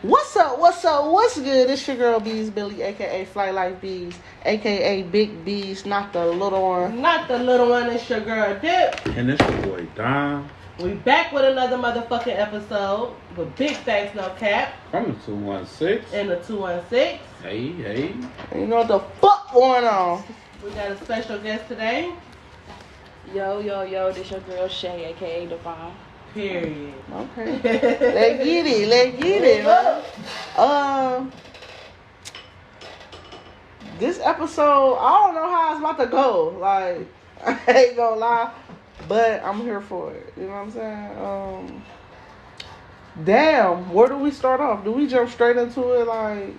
What's up? What's up? What's good? It's your girl Bees Billy, aka Fly Life Bees, aka Big Bees, not the little one. Not the little one. It's your girl Dip. And it's your boy Don. We back with another motherfucking episode with big facts, no cap. From the 216. And the 216. Hey. You know what the fuck going on? We got a special guest today. Yo, this your girl Shay, aka D.a.v.o.n. Period. Okay. Let's get it, man. This episode, I don't know how it's about to go. Like, I ain't gonna lie, but I'm here for it. You know what I'm saying? Damn, where do we start off? Do we jump straight into it? Like,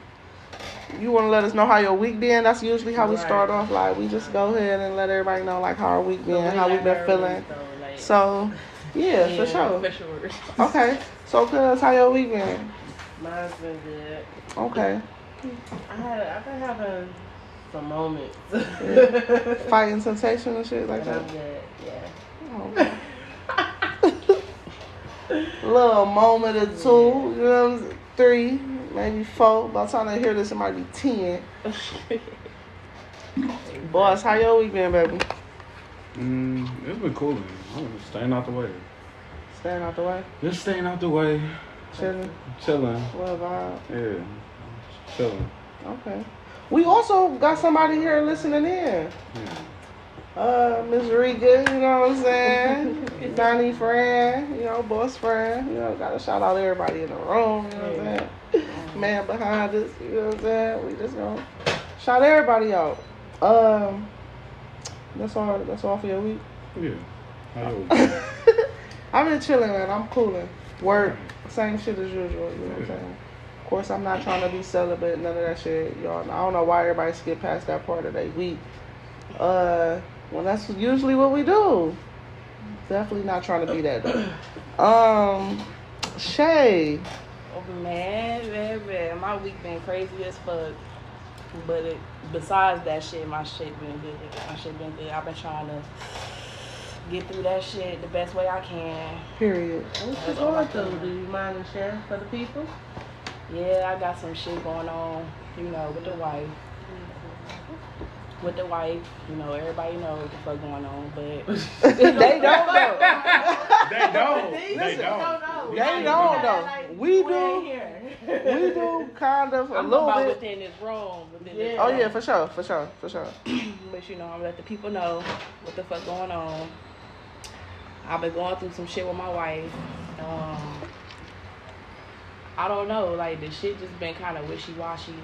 you want to let us know how your week been? That's usually how we start off. Like, we just go ahead and let everybody know, like, how our week been, how we been feeling. So, yeah, for sure. Okay, so cuz, how your week been? Mine's been good. Okay. I've been having some moments. Yeah. Fighting temptation and shit like that? I'm good, yeah. Okay. Little moment or two, you know what I'm saying? 3, maybe 4. By the time I hear this, it might be 10. Boss, how your week been, baby? It's been cool, man. I'm just staying out the way. Staying out the way? Just staying out the way. Chilling? What vibe? Yeah. Chilling. Okay. We also got somebody here listening in. Yeah. Miss Riga, you know what I'm saying? Donnie friend, you know, boss friend. You know, gotta shout out everybody in the room, you know what I'm saying? Man behind us, you know what I'm saying? We just gonna shout everybody out. That's all for your week? Yeah. How your week? I've been chilling, man. I'm cooling. Work, same shit as usual, you know what I'm saying? Of course, I'm not trying to be celibate, none of that shit, y'all. I don't know why everybody skip past that part of their week. Well, that's usually what we do. Definitely not trying to be that, though. Shay. Oh, man. My week been crazy as fuck. But besides that shit, my shit been good. I've been trying to get through that shit the best way I can. Period. What you going through? Do you mind to share for the people? Yeah, I got some shit going on, you know, with the wife. You know, everybody knows what the fuck going on, but They don't know. They don't. They don't know. We do kind of a I'm little about bit. within this room. Oh yeah, for sure. But you know, I'm let the people know what the fuck going on. I've been going through some shit with my wife. I don't know, like the shit just been kind of wishy-washy.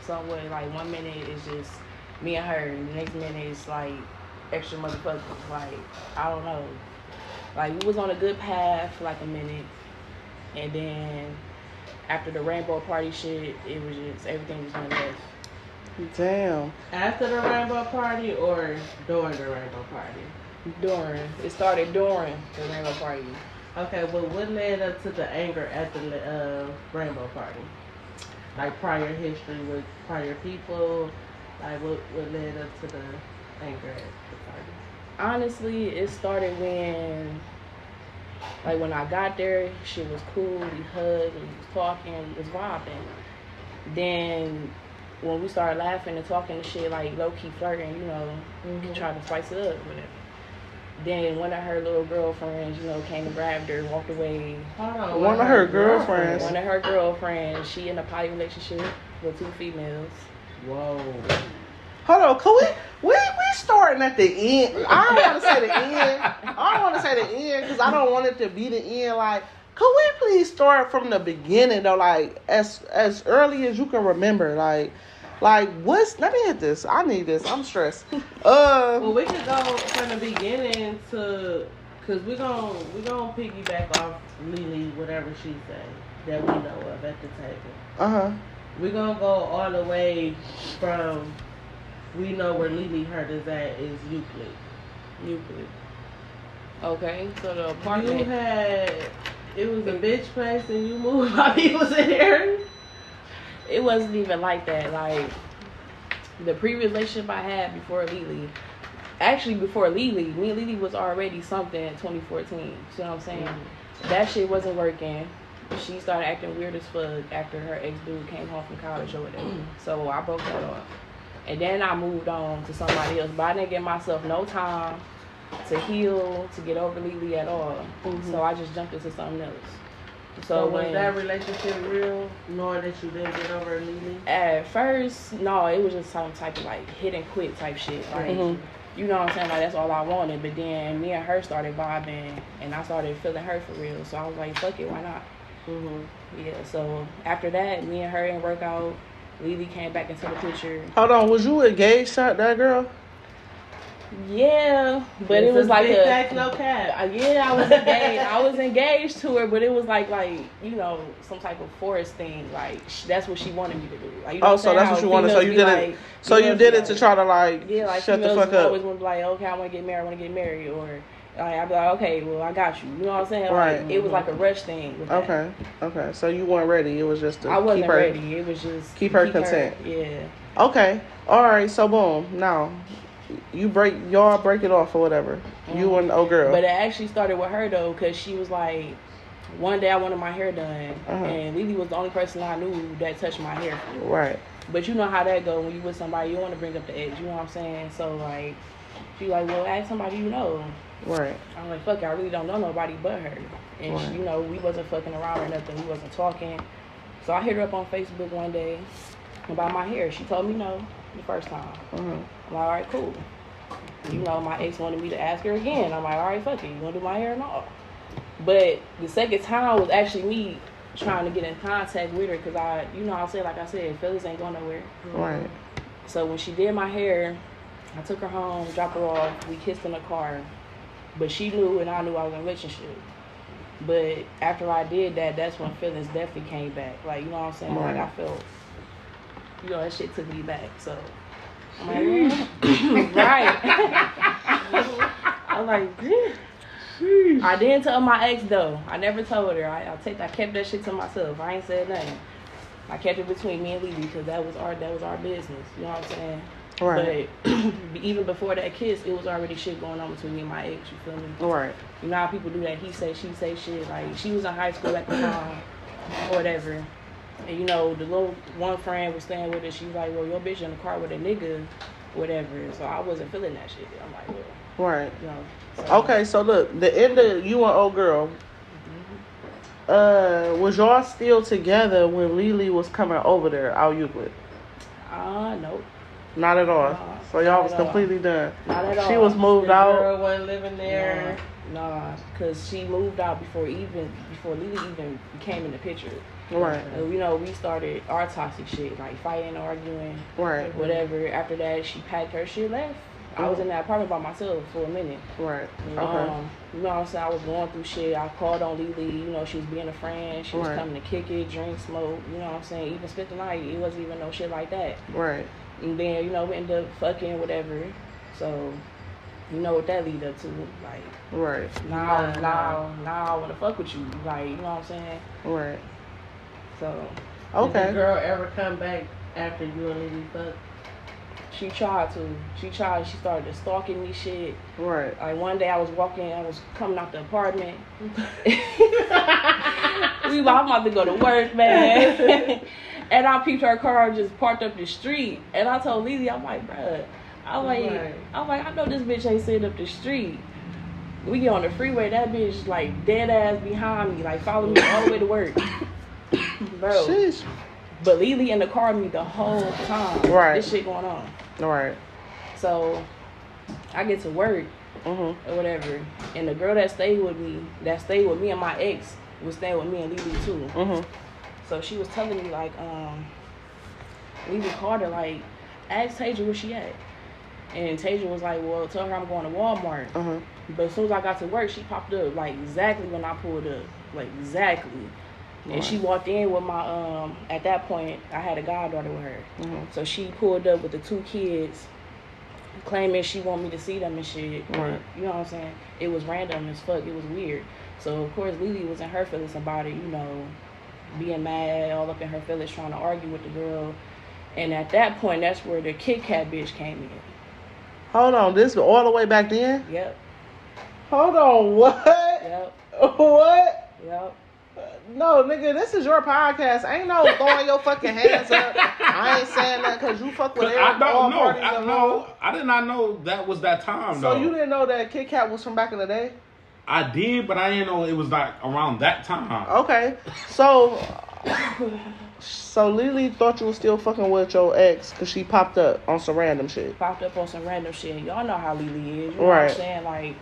Somewhat, like 1 minute is just me and her, and the next minute it's like extra motherfuckers. Like, I don't know. Like, we was on a good path for like a minute, and then after the rainbow party shit, it was just, everything just went left. Damn. After the rainbow party or during the rainbow party? It started during the rainbow party. Okay, well, what led up to the anger at the rainbow party? Like prior history with prior people? Like what led up to the anger at the party? Honestly, it started when I got there, shit was cool, we hugged, we was talking, we was vibing. Then when we started laughing and talking and shit, like low-key flirting, you know, trying to spice it up with it. Then one of her little girlfriends, you know, came and grabbed her, walked away. One of her girlfriends. One of her girlfriends. She in a poly relationship with 2 females. Whoa. Hold on, can we starting at the end? I don't want to say the end. Because I don't want it to be the end. Like, could we please start from the beginning though? Like as early as you can remember. Like what's? Let me hit this. I need this. I'm stressed. Well, we could go from the beginning to, cause we gonna piggyback off Lily, whatever she say that we know of at the table. We're gonna go all the way from, we know where Lily hurt us at is Euclid. Okay, so the apartment. It was a bitch place and you moved while he was in there? It wasn't even like that. Like, the previous relationship I had before Lily, me and Lily was already something in 2014. You know what I'm saying? That shit wasn't working. she started acting weird as fuck after her ex-dude came home from college or whatever. So I broke that off. And then I moved on to somebody else. But I didn't give myself no time to heal, to get over Lily at all. Mm-hmm. So I just jumped into something else. So was that relationship real, knowing that you didn't get over Lily? At first, no, it was just some type of like hit and quit type shit. Like, you know what I'm saying? Like, that's all I wanted. But then me and her started vibing, and I started feeling her for real. So I was like, fuck it, why not? Yeah, so after that, me and her didn't work out. Lily came back into the picture. Hold on, was you engaged to that girl? Yeah, but it was like big fact, no cap. Yeah, I was engaged. I was engaged to her, but it was like you know, some type of forced thing. Like that's what she wanted me to do. Like, you know so that's what you wanted. So you did it. So you did it to try to like shut the fuck up. Always want to be like, okay, I want to get married, or like, I'd be like, okay, well, I got you. You know what I'm saying? Right. Like, it was like a rush thing. With that. Okay. So you weren't ready. It was just to I wasn't ready. It was just keep her content. Yeah. Okay. All right. So boom. Now. Y'all break it off or whatever. You and the old girl. But it actually started with her though, because she was like, one day I wanted my hair done, and Lily was the only person I knew that touched my hair. Right. But you know how that go when you with somebody, you want to bring up the edge. You know what I'm saying? So like, she like, well, ask somebody you know. Right. I'm like, fuck it, I really don't know nobody but her. And she, you know, we wasn't fucking around or nothing. We wasn't talking. So I hit her up on Facebook one day about my hair. She told me no the first time. I'm like, all right, cool. You know, my ex wanted me to ask her again. I'm like, all right, fuck it. You want to do my hair and all? But the second time was actually me trying to get in contact with her because you know, like I said, feelings ain't going nowhere. Right. So when she did my hair, I took her home, dropped her off. We kissed in the car. But she knew and I knew I was in a relationship. But after I did that, that's when feelings definitely came back. Like, you know what I'm saying? Right. Like, I felt, you know, that shit took me back. So I'm like, right. I was like, I didn't tell my ex though. I never told her. I kept that shit to myself. I ain't said nothing. I kept it between me and Lily because that was our business. You know what I'm saying? Right. But even before that kiss, it was already shit going on between me and my ex. You feel me? Right. You know how people do that? He say, she say shit. Like, she was in high school at the time or whatever. And, you know, the little one friend was staying with her. She was like, well, your bitch in the car with a nigga, whatever. So I wasn't feeling that shit. I'm like, well. Right. You know, so. Okay, so look, the end of you and old girl, was y'all still together when Lily was coming over there out Euclid? Nope. Not at all. Nah, so y'all was completely done. Not at all. She was moved the out. Girl wasn't living there. Nah, because she moved out before Lily even came in the picture. Right. And, you know, we started our toxic shit, like fighting, arguing, right, whatever. After that, she packed her shit, left. I was in that apartment by myself for a minute. Right. You know what I'm saying? I was going through shit. I called on Lily. You know, she was being a friend. She was coming to kick it, drink, smoke. You know what I'm saying? Even spent the night. It wasn't even no shit like that. Right. And then, you know, we ended up fucking, whatever. So, you know what that lead up to. Like, right. Now I want to fuck with you. Like, you know what I'm saying? Right. So. Okay. Did the girl ever come back after you and Lily fucked? She tried to. She started stalking me shit. Right. Like one day I was coming out the apartment. I'm about to go to work, man. And I peeped her car just parked up the street. And I told Lily, I'm like, bruh, I know this bitch ain't sitting up the street. We get on the freeway, that bitch like dead ass behind me, like following me all the way to work. Bro. Sheesh. But Lily in the car with me the whole time. Right. This shit going on. Right. So I get to work or whatever, and the girl that stayed with me and my ex was staying with me and Lily too. So she was telling me like, Lily called her like, ask Tasia where she at, and Tasia was like, well, tell her I'm going to Walmart. But as soon as I got to work, she popped up like exactly when I pulled up, like exactly. And she walked in with my, at that point, I had a goddaughter with her. So she pulled up with the 2 kids, claiming she wanted me to see them and shit. Right. You know what I'm saying? It was random as fuck. It was weird. So, of course, Lily was in her feelings about it, you know, being mad, all up in her feelings, trying to argue with the girl. And at that point, that's where the Kit Kat bitch came in. Hold on. This was all the way back then? Yep. Hold on. What? Yep. What? Yep. No, nigga, this is your podcast. Ain't no throwing your fucking hands up. I ain't saying that because you fuck with every I don't know. No, I did not know that was that time, though. So you didn't know that Kit Kat was from back in the day? I did, but I didn't know it was like around that time. Okay. So Lily thought you was still fucking with your ex because she popped up on some random shit. Popped up on some random shit. Y'all know how Lily is. You know what I'm saying? Like,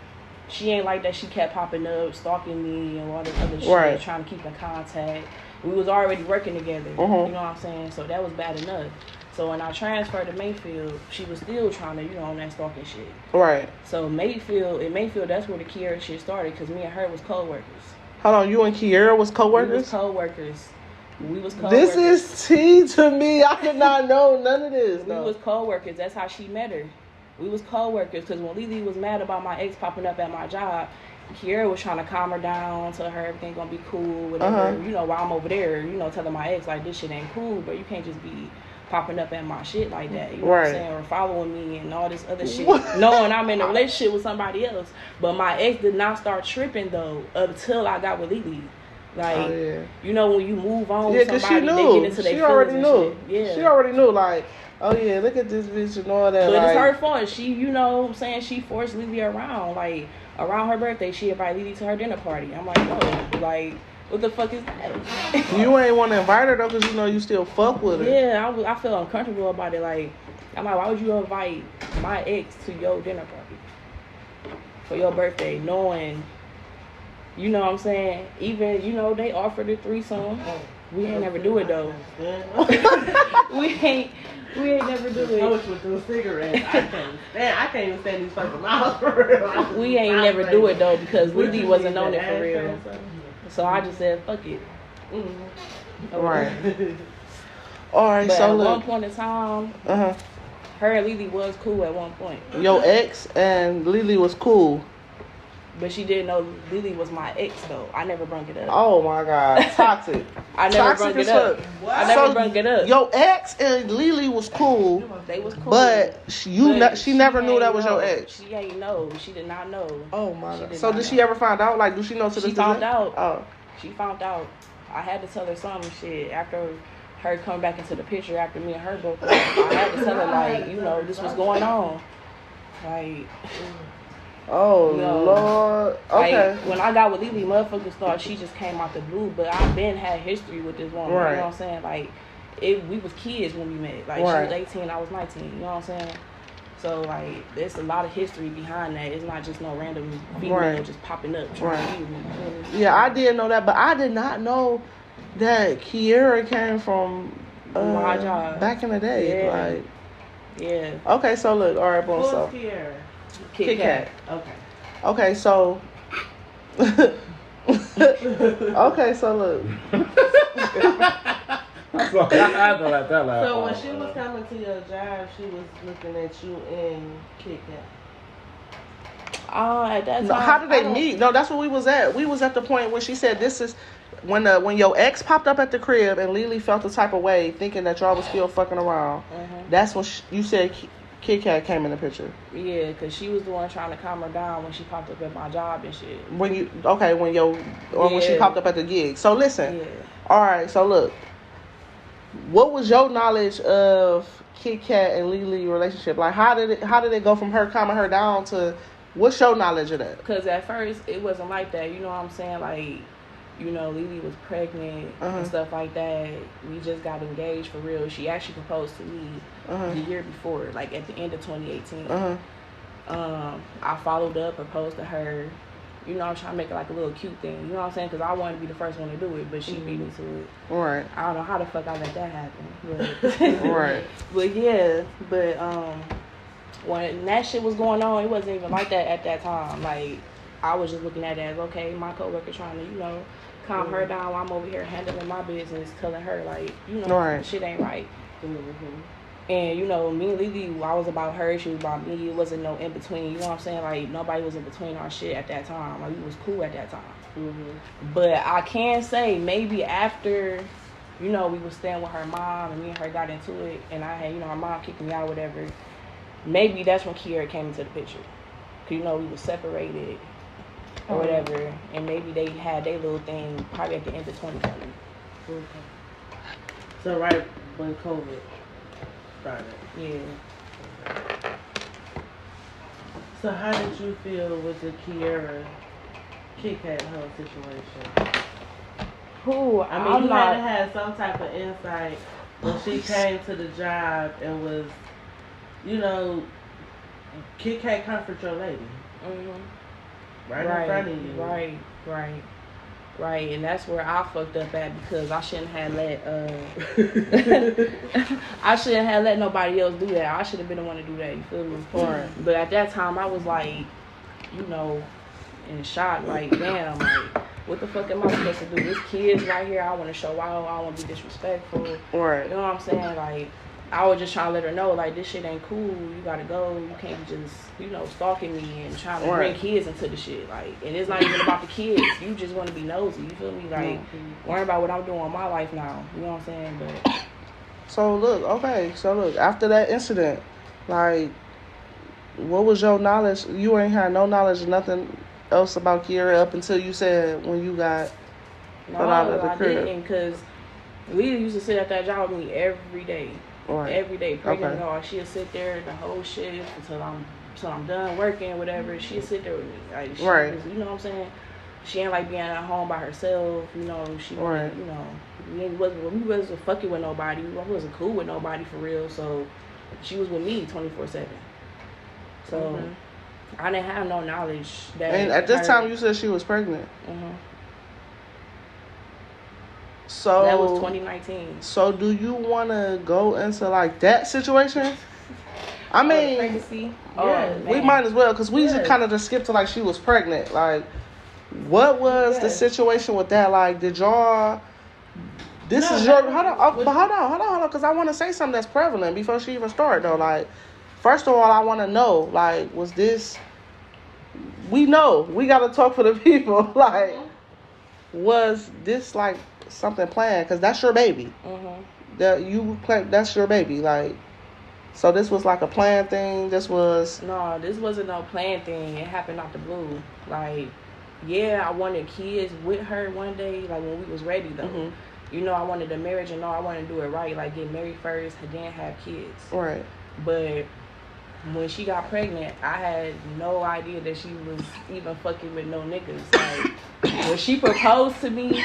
she ain't like that. She kept popping up, stalking me and all this other shit, trying to keep in contact. We was already working together. You know what I'm saying? So that was bad enough. So when I transferred to Mayfield, she was still trying to, on that stalking shit. Right. So Mayfield, that's where the Kiera shit started, because me and her was co-workers. Hold on, you and Kiera was co-workers? We was co-workers. This is tea to me. I did not know none of this. We was co-workers. That's how she met her. We was co-workers, because when Lily was mad about my ex popping up at my job, Kiera was trying to calm her down, tell her everything gonna be cool, whatever. While I'm over there, telling my ex, like, this shit ain't cool, but you can't just be popping up at my shit like that, you know what I'm saying, or following me and all this other shit, knowing I'm in a relationship with somebody else. But my ex did not start tripping though until I got with Lily. Like, when you move on with somebody, they get into their feelings and shit. Yeah, she already knew, like, oh yeah, look at this bitch and all that. But it's her fault. She, she forced Lily around. Like, around her birthday, she invited Lily to her dinner party. I'm like, yo, like, what the fuck is that? You ain't want to invite her though, because you still fuck with her. Yeah, I feel uncomfortable about it. Like, I'm like, why would you invite my ex to your dinner party for your birthday, knowing, you know what I'm saying? Even, they offered a threesome. We ain't never do it though. we ain't never do it. Coach with those cigarettes. I can't even stand these fucking mouths for real. We ain't never do it though, because Lily wasn't on it for real. So I just said, fuck it. Right. Alright, but so at look. one point in time, her and Lily was cool at one point. Your ex and Lily was cool. But she didn't know Lily was my ex, though. I never brung it up. Oh, my God. Toxic. I never brung it up. I never brung it up. Your ex and Lily was cool. They was cool. But she never knew that was your ex. She ain't know. She did not know. Oh, my God. So did she ever find out? Like, do she know to this day? She found out. Oh. She found out. I had to tell her some shit after her coming back into the picture after me and her broke up. I had to tell her, like, this was going on. Like... Oh, Lord. Okay. Like, when I got with Lily, motherfuckers thought she just came out the blue, but I've been had history with this woman. Right. You know what I'm saying? Like, we was kids when we met. Like, she was 18, I was 19. You know what I'm saying? So, like, there's a lot of history behind that. It's not just no random female just popping up trying to use me. Yeah, I did know that, but I did not know that Kiera came from my job back in the day. Yeah. Like, yeah. Okay, so look, all right, boom. So Kiera? Kit Kat. Okay, so okay, so look. So when she was coming to your job, she was looking at you in Kit Kat. At that time. No, how did they meet? No, that's what we was at. We was at the point where she said, "This is when your ex popped up at the crib and Lily felt the type of way, thinking that y'all was still fucking around." That's when you said Kit Kat came in the picture. Yeah, because she was the one trying to calm her down when she popped up at my job and shit. When she popped up at the gig. So listen. All right. So look, what was your knowledge of Kit Kat and Lily relationship? Like, how did it go from her calming her down to what's your knowledge of that? Because at first it wasn't like that. You know what I'm saying? Like, Lily was pregnant and stuff like that. We just got engaged for real. She actually proposed to me the year before, like at the end of 2018. I followed up, proposed to her. I'm trying to make it like a little cute thing. You know what I'm saying? Because I wanted to be the first one to do it, but she beat me to it. Right. I don't know how the fuck I let that happen. But right. But yeah, when that shit was going on, it wasn't even like that at that time. Like, I was just looking at it as, okay, my coworker trying to, calm her down while I'm over here handling my business, telling her, like, shit ain't right. And, me and Lily, I was about her, she was about me. It wasn't no in between. You know what I'm saying? Like, nobody was in between our shit at that time. Like, we was cool at that time. But I can say maybe after, we was staying with her mom and me and her got into it, and I had, her mom kicked me out or whatever. Maybe that's when Kiera came into the picture. Because, we was separated. or whatever, and maybe they had their little thing probably at the end of 2020. Okay. So right when COVID started. Yeah. So how did you feel with the Kiera Kit Kat whole situation? Who? I mean, you had to have some type of insight when she came to the job and was, you know, Kit Kat comfort your lady. Mm-hmm. Right in front of you. Right, and that's where I fucked up at because I shouldn't have let nobody else do that. I should have been the one to do that. You feel me? Right. But at that time, I was like, you know, in shock. Like, damn, like, what the fuck am I supposed to do? There's kids right here. I want to show out. I want to be disrespectful. Right. You know what I'm saying? Like, I was just trying to let her know, like, this shit ain't cool. You gotta go. You can't just, you know, stalking me and trying to bring kids into the shit. Like, and it's not even about the kids. You just want to be nosy. You feel me? Like, worry about what I'm doing in my life now. You know what I'm saying? But So look, after that incident, like, what was your knowledge? You ain't had no knowledge of nothing else about Kiera up until you said when you got put out of the crib. I didn't, because Leah used to sit at that job with me every day. Right. Every day, pregnant and all. She'll sit there the whole shift until I'm done working, whatever. She'll sit there with me. Like, she was, you know what I'm saying? She ain't like being at home by herself. You know, she wasn't, you know, we wasn't fucking with nobody. We wasn't cool with nobody for real. So she was with me 24/7. So I didn't have no knowledge that. And at this time, you said she was pregnant. Mm-hmm. So that was 2019. So do you want to go into like that situation? I mean, pregnancy. We might as well because we just kind of just skipped to like she was pregnant. Like, what was the situation with that? Like, did y'all? This is your hold on, because I want to say something that's prevalent before she even started though. Like, first of all, I want to know, like, was this? We know we got to talk for the people. Like, was this like something planned? Because that's your baby. That's your baby. Like, so this was like a planned thing. This wasn't no planned thing. It happened out the blue. Like, yeah, I wanted kids with her one day. Like, when we was ready though. You know, I wanted a marriage and I wanted to do it right. Like, get married first and then have kids. Right. But when she got pregnant, I had no idea that she was even fucking with no niggas. Like, when she proposed to me,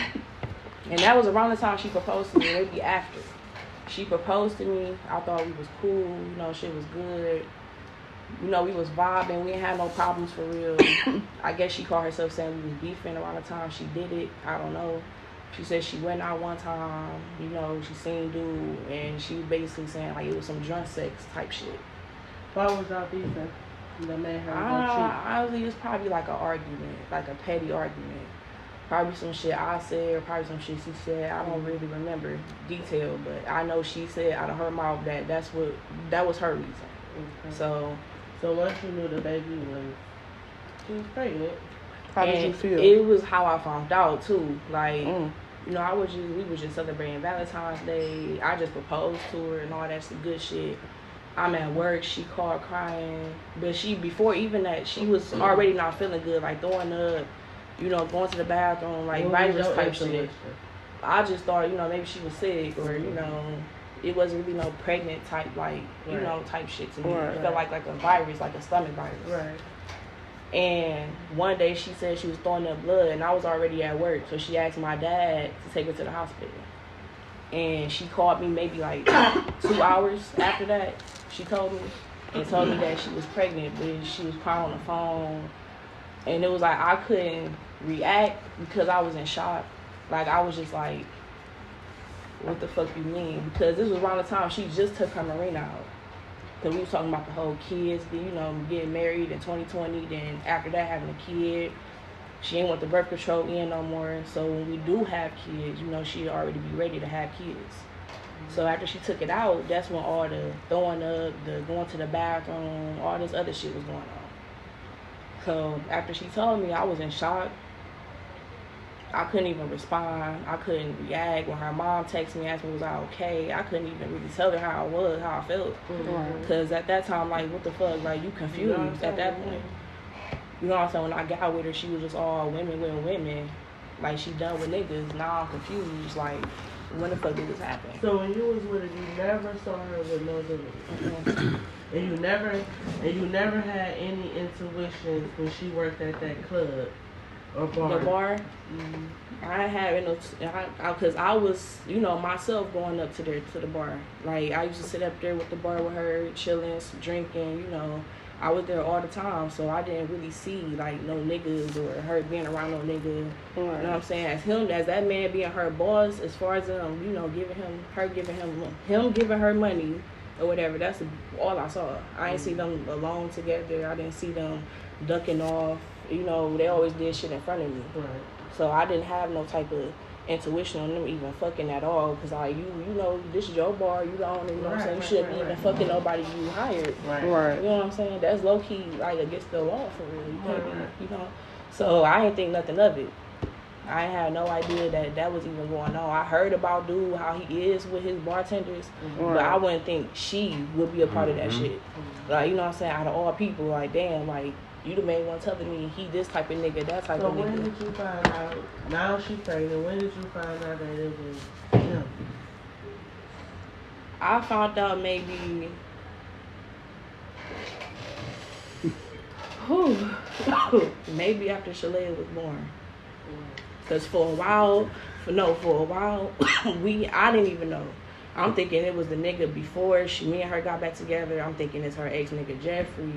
and that was around the time she proposed to me, maybe after. She proposed to me. I thought we was cool. You know, shit was good. You know, we was vibing. We ain't had no problems for real. I guess she called herself saying we was beefing around the time she did it. I don't know. She said she went out one time. You know, she seen dude, and she was basically saying like it was some drunk sex type shit. Why was y'all beefing? That made her honestly, it's probably like an argument, like a petty argument. Probably some shit I said, or probably some shit she said. I don't really remember detail, but I know she said out of her mouth that that was her reason. Okay. So once you knew the baby she was pregnant. How did you feel? It was how I found out too. Like, you know, we was just celebrating Valentine's Day. I just proposed to her and all that good shit. I'm at work. She called crying, but before even that, she was already not feeling good, like throwing up. You know, going to the bathroom, like virus type shit. I just thought, you know, maybe she was sick, or you know, it wasn't really no pregnant type, like you know, type shit to me. It felt like a virus, like a stomach virus. Right. And one day she said she was throwing up blood, and I was already at work, so she asked my dad to take her to the hospital. And she called me maybe like 2 hours after that. She told me that she was pregnant, but she was crying on the phone. And it was like I couldn't react because I was in shock. Like, I was just like, what the fuck you mean? Because this was around the time she just took her Marina out. Because we was talking about the whole kids, you know, getting married in 2020. Then after that, having a kid. She ain't want the birth control in no more. So when we do have kids, you know, she'd already be ready to have kids. So after she took it out, that's when all the throwing up, the going to the bathroom, all this other shit was going on. So after she told me, I was in shock. I couldn't even respond. I couldn't react. When her mom texted me, asked me was I okay, I couldn't even really tell her how I was, how I felt. Because at that time, like, what the fuck? Like, you confused at that point. You know what I'm saying? When I got with her, she was just all women. Like, she done with niggas. Now I'm confused. Like, when the fuck did this happen? So when you was with her, you never saw her with no niggas. And you never had any intuitions when she worked at that club or bar. The bar? Mm-hmm. I had no, because I was, you know, myself going up to the bar. Like, I used to sit up there with the bar with her, chilling, drinking, you know. I was there all the time, so I didn't really see, like, no niggas or her being around no nigga. Right. You know what I'm saying? As that man being her boss, as far as, you know, giving her money or whatever, that's all I saw. I didn't see them alone together. I didn't see them ducking off. You know, they always did shit in front of me. Right. So I didn't have no type of intuition on them even fucking at all, because like, you know, this is your bar, you don't, you know what I'm saying, you shouldn't be even fucking nobody you hired. Right. You know what I'm saying? That's low key like against the law for real. You can't be, you know. So I didn't think nothing of it. I had no idea that was even going on. I heard about dude how he is with his bartenders, but I wouldn't think she would be a part of that shit. Like, you know what I'm saying? Out of all people, like, damn, like, you the main one telling me he this type of nigga, that type of nigga. So when did you find out? Now she pregnant. When did you find out that it was him? I found out maybe. Maybe after Shalea was born. Cause for a while, I didn't even know. I'm thinking it was the nigga before me and her got back together. I'm thinking it's her ex nigga Jeffrey.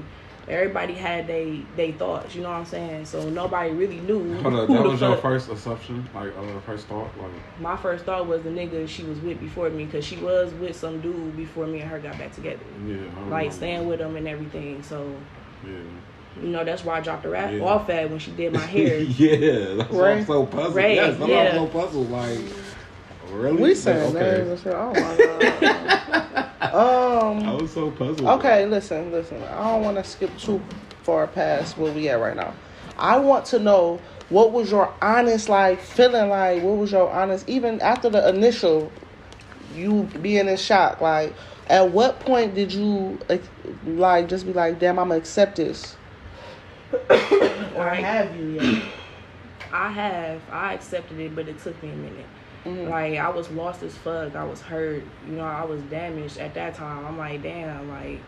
Everybody had they thoughts, you know what I'm saying? So nobody really knew. Hold up, that was your first assumption? Like, first thought? Like, my first thought was the nigga she was with before me, because she was with some dude before me and her got back together. Yeah. Like, staying with him and everything, so. Yeah. You know, that's why I dropped her off at when she did my hair. Yeah, that's why I'm so puzzled. Right. Yes, that's why I'm so puzzled. Like, really? We saying names and shit. Oh my god. I was so puzzled. Okay, listen. I don't want to skip too far past where we at right now. I want to know, what was your honest, like, feeling like? What was your honest, even after the initial, you being in shock, like, at what point did you, like, just be like, damn, I'm gonna accept this? Or have you yet? I accepted it, but it took me a minute. Mm-hmm. Like, I was lost as fuck. I was hurt. You know, I was damaged at that time. I'm like, damn, like,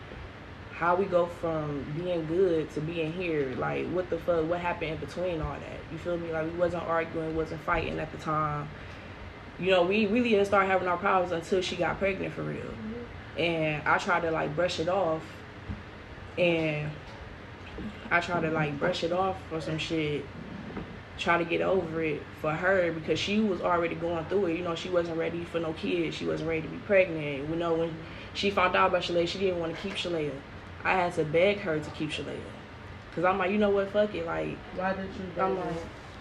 how we go from being good to being here? Like, what the fuck? What happened in between all that? You feel me? Like, we wasn't arguing, wasn't fighting at the time. You know, we really didn't start having our problems until she got pregnant for real. Mm-hmm. And I tried to, like, brush it off. And I tried to, like, brush it off or some shit. Try to get over it for her, because she was already going through it. You know, she wasn't ready for no kids. She wasn't ready to be pregnant. You know, when she found out about Shalea, she didn't want to keep Shalea. I had to beg her to keep Shalea. Because I'm like, you know what, fuck it. Like, why did you beg her?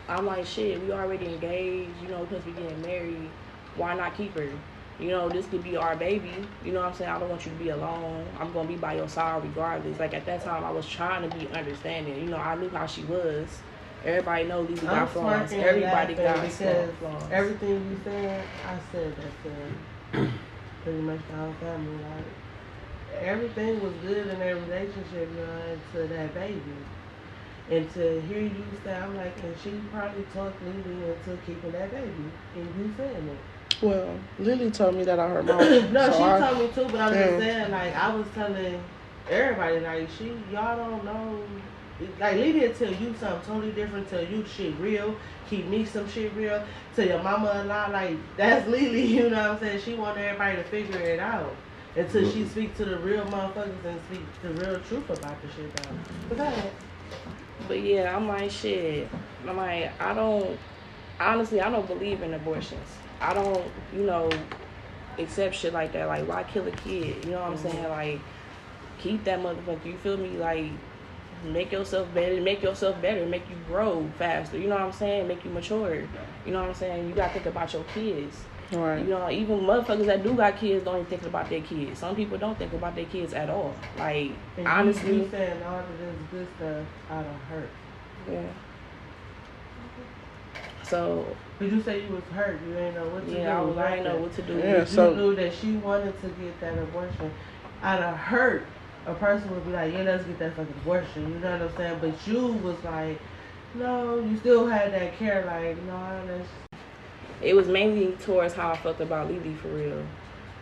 I'm like, shit, we already engaged. You know, because we getting married. Why not keep her? You know, this could be our baby. You know what I'm saying? I don't want you to be alone. I'm going to be by your side regardless. Like, at that time, I was trying to be understanding. You know, I knew how she was. Everybody knows Lisa got flaws. Everybody got flaws. Everything you said, I said that to pretty much the whole family. Like, everything was good in their relationship, you know, until that baby. And to hear you say, I'm like, and she probably talked Lily into keeping that baby. And you saying it. Well, Lily told me that I heard mom. No, so she told me too, but I'm just saying, like, I was telling everybody, like, y'all don't know. Like, Lily will tell you something totally different, tell you shit real, keep me some shit real, tell your mama-in-law, like, that's Lily, you know what I'm saying? She want everybody to figure it out until she speak to the real motherfuckers and speak the real truth about the shit, though. But go ahead. But yeah, I'm like, shit. I'm like, I don't believe in abortions. I don't, you know, accept shit like that. Like, why kill a kid? You know what I'm saying? Like, keep that motherfucker, you feel me? Like, make yourself better, make you grow faster, you know what I'm saying? Make you mature, you know what I'm saying? You gotta think about your kids. Right. You know, even motherfuckers that do got kids don't even think about their kids. Some people don't think about their kids at all. Like, and honestly. You saying all of this good stuff out of hurt. Yeah. So. Did you say you was hurt? You ain't know what to do. Yeah, I didn't know what to do. Yeah, you knew that she wanted to get that abortion out of hurt. a person would be like, yeah, let's get that fucking abortion. You know what I'm saying? But you was like, no, you still had that care. Like, no, that's. It was mainly towards how I felt about Lily for real.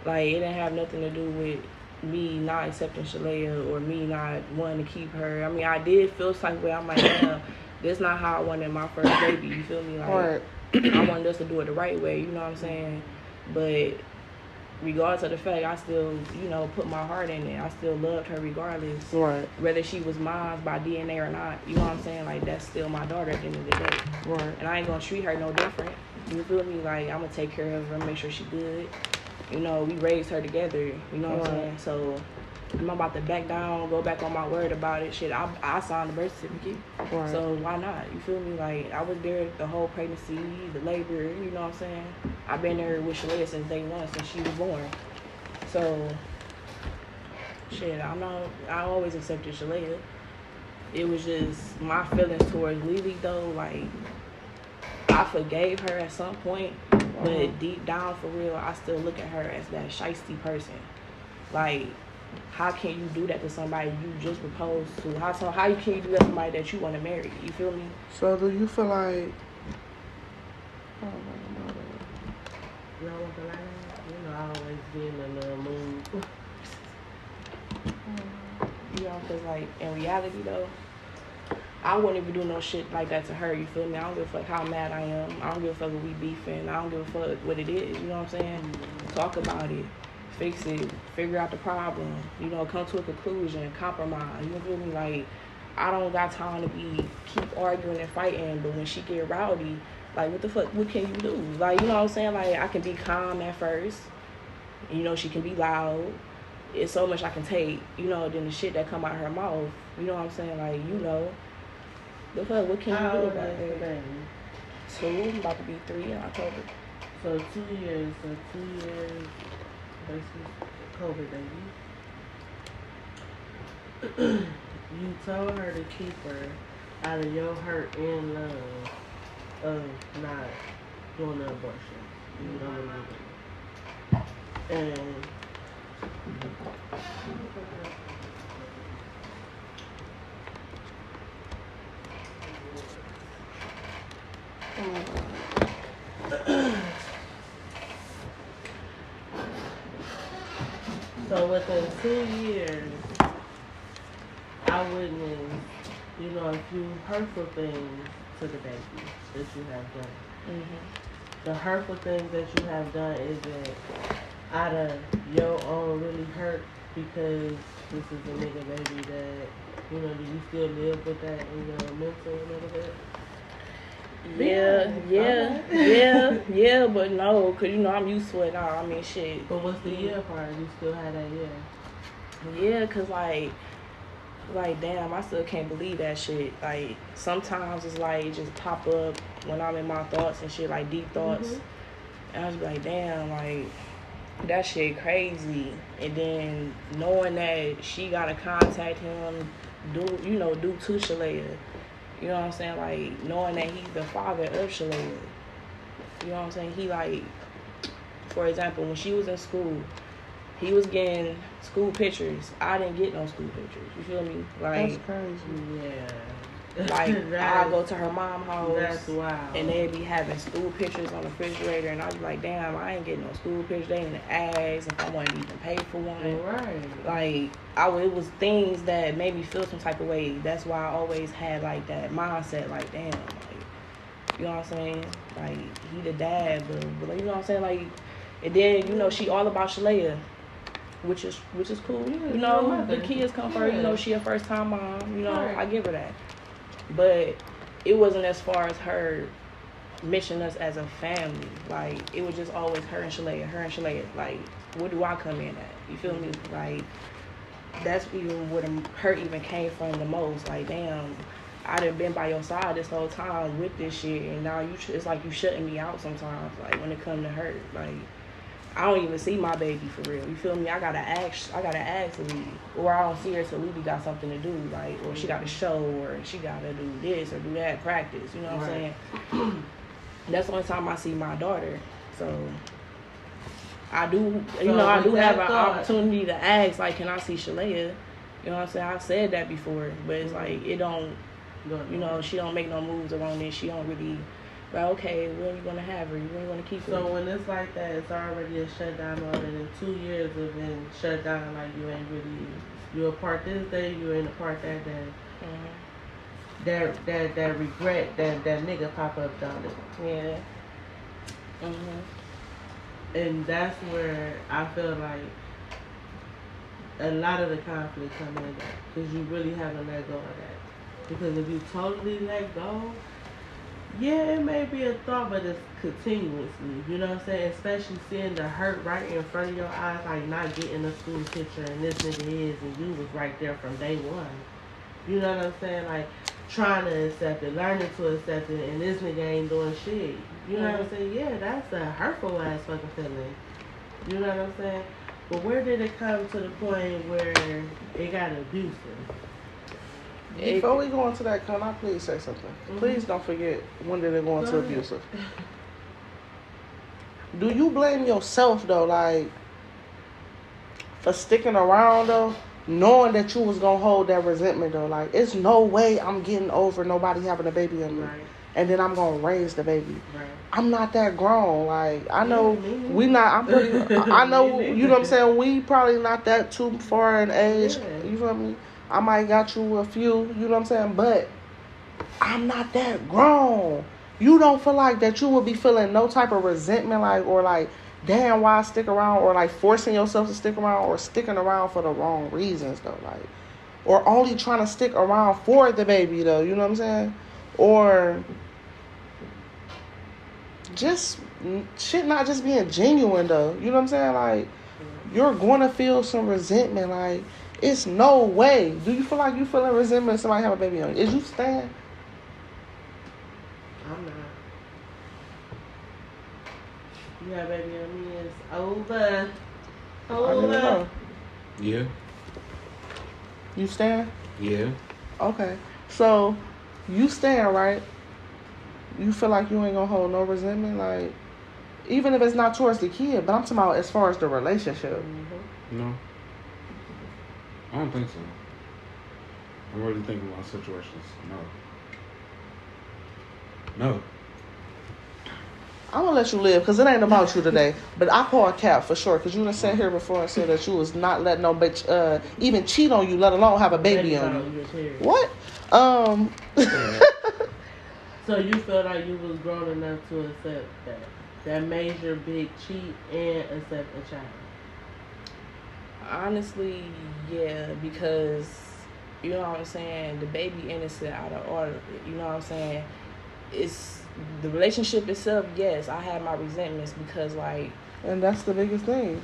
Like, it didn't have nothing to do with me not accepting Shalea or me not wanting to keep her. I mean, I did feel some way. I'm like, damn, this not how I wanted my first baby. You feel me? Like, right. I wanted us to do it the right way. You know what I'm saying? But regardless of the fact, I still, you know, put my heart in it. I still loved her regardless. Right. Whether she was mine by DNA or not. You know what I'm saying? Like, that's still my daughter at the end of the day. Right. And I ain't gonna treat her no different. You feel me? Like, I'm gonna take care of her, make sure she good. You know, we raised her together. You know what I'm saying? So, I'm about to back down, go back on my word about it. Shit, I signed the birth certificate. Right. So, why not? You feel me? Like, I was there the whole pregnancy, the labor, you know what I'm saying? I've been there with Shalea since day one, since she was born. So, shit, I always accepted Shalea. It was just my feelings towards Lily, though, like, I forgave her at some point, but deep down, for real, I still look at her as that shiesty person. Like, how can you do that to somebody you just proposed to? How can you do that to somebody that you want to marry? You feel me? So do you feel like... You know what the line? You know, I always be in a little mood. You know, because, like, in reality, though, I wouldn't even do no shit like that to her, you feel me? I don't give a fuck how mad I am. I don't give a fuck if we beefing. I don't give a fuck what it is, you know what I'm saying? Talk about it. Fix it. Figure out the problem. You know, come to a conclusion. Compromise. You feel me? Like, I don't got time to keep arguing and fighting, but when she get rowdy, like, what the fuck, what can you do? Like, you know what I'm saying? Like, I can be calm at first. You know, she can be loud. It's so much I can take, you know, than the shit that come out of her mouth. You know what I'm saying? Like, you know. The fuck, what can you do about it? 2, I'm about to be 3 in October. So 2 years, basically, COVID, baby. You told her to keep her out of your hurt and love of not doing the abortion. You don't believe it. And so within 2 years, I witnessed, you know, a few hurtful things to the baby that you have done. Mm-hmm. The hurtful things that you have done is that out of your own really hurt because this is a nigga baby that, you know, do you still live with that in your mental a little bit? Yeah, but no, because, you know, I'm used to it now. I mean, shit. But what's the year part? You still had that year? Yeah, because, like, damn, I still can't believe that shit. Like, sometimes it's like, it just pop up when I'm in my thoughts and shit, like, deep thoughts. Mm-hmm. And I was like, damn, like, that shit crazy. And then knowing that she got to contact him, due to Shalea. You know what I'm saying? Like, knowing that he's the father of Shalea. You know what I'm saying? He, like, for example, when she was in school, he was getting school pictures. I didn't get no school pictures. You feel me? Like, that's crazy. Yeah. Like, I go to her mom's house. That's wild. And they'd be having school pictures on the refrigerator. And I'd be like, damn, I ain't getting no school pictures. They didn't ask if I wanted to even pay for one. Right. Like, it was things that made me feel some type of way. That's why I always had, like, that mindset. Like, damn, like, you know what I'm saying? Like, he the dad. But you know what I'm saying? Like, and then, you know, she all about Shalea. Which is cool. Yeah, you know, the kids come first. You know, she a first time mom. You know, right. I give her that. But it wasn't as far as her missing us as a family. Like, it was just always her and Shalea. Like, where do I come in at? You feel me? Like, that's even where the hurt even came from the most. Like, damn, I done been by your side this whole time with this shit, and now it's like you shutting me out sometimes. Like, when it come to hurt, like, I don't even see my baby for real. You feel me? I gotta ask Lily, or I don't see her till Lily got something to do, like, or she got a show, or she gotta do this or do that, practice. You know what I'm saying? That's the only time I see my daughter. So I do, I do have an opportunity to ask, like, can I see Shalea? You know what I'm saying? I've said that before, but it's like it don't. You know, she don't make no moves around it. She don't really. Like, okay, when you gonna have her? When you gonna keep her? So when it's like that, it's already a shutdown mode, and in 2 years of being shut down, like you ain't really, you a part this day, you ain't a part that day. That regret, that nigga pop up, don't it? Yeah. And that's where I feel like a lot of the conflict come in, because you really haven't let go of that. Because if you totally let go, yeah, it may be a thought, but it's continuously. You know what I'm saying? Especially seeing the hurt right in front of your eyes, like not getting a school picture and this nigga is, and you was right there from day one. You know what I'm saying? Like trying to accept it, learning to accept it, and this nigga ain't doing shit. You know what I'm saying? Yeah, that's a hurtful ass fucking feeling. You know what I'm saying? But where did it come to the point where it got abusive? Before we go into that, can I please say something? Please don't forget, when did it go into abusive? Do you blame yourself, though, like, for sticking around, though, knowing that you was going to hold that resentment, though? Like, it's no way I'm getting over nobody having a baby on me. Right. And then I'm going to raise the baby. Right. I'm not that grown. Like, I know I know, you know what I'm saying? We probably not that too far in age. Yeah. You feel me? I might got you a few, you know what I'm saying? But I'm not that grown. You don't feel like that you would be feeling no type of resentment, like, or like, damn, why I stick around, or like forcing yourself to stick around, or sticking around for the wrong reasons, though, like, or only trying to stick around for the baby, though, you know what I'm saying? Or just shit not just being genuine, though, you know what I'm saying? Like, you're going to feel some resentment, like, it's no way. Do you feel like you feeling resentment if somebody have a baby on you? Is you staying? I'm not. You have a baby on me, it's over. Over. Yeah. You staying? Yeah. Okay. So, you staying, right? You feel like you ain't gonna hold no resentment? Like, even if it's not towards the kid, but I'm talking about as far as the relationship. No. I don't think so. I'm really thinking about situations. No. I'm gonna let you live because it ain't about you today. But I call Cap for sure because you done sat here before and said that you was not letting no bitch even cheat on you, let alone have a baby on you. What? So you feel like you was grown enough to accept that major big cheat and accept a child? Honestly, yeah, because, you know what I'm saying, the baby innocent out of order, you know what I'm saying, it's, the relationship itself, yes, I had my resentments because, like... And that's the biggest thing.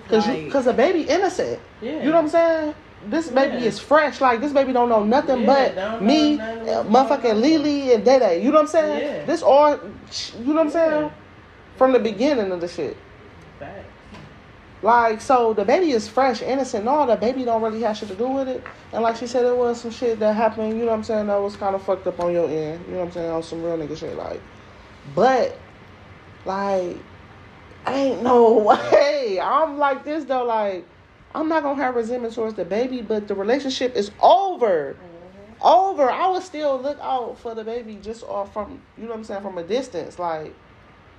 Because the baby innocent. Yeah. You know what I'm saying? This baby is fresh. Like, this baby don't know nothing but me, motherfucking Lily, and Day. You know what I'm saying? Yeah. This all, you know what I'm saying? From the beginning of the shit. Facts. Like, so the baby is fresh, innocent. No, the baby don't really have shit to do with it. And like she said, it was some shit that happened, you know what I'm saying, that was kind of fucked up on your end. You know what I'm saying? On some real nigga shit, like. But, like, ain't no way. I'm like this, though, like, I'm not going to have resentment towards the baby, but the relationship is over. Mm-hmm. Over. I would still look out for the baby just off from, you know what I'm saying, from a distance, like.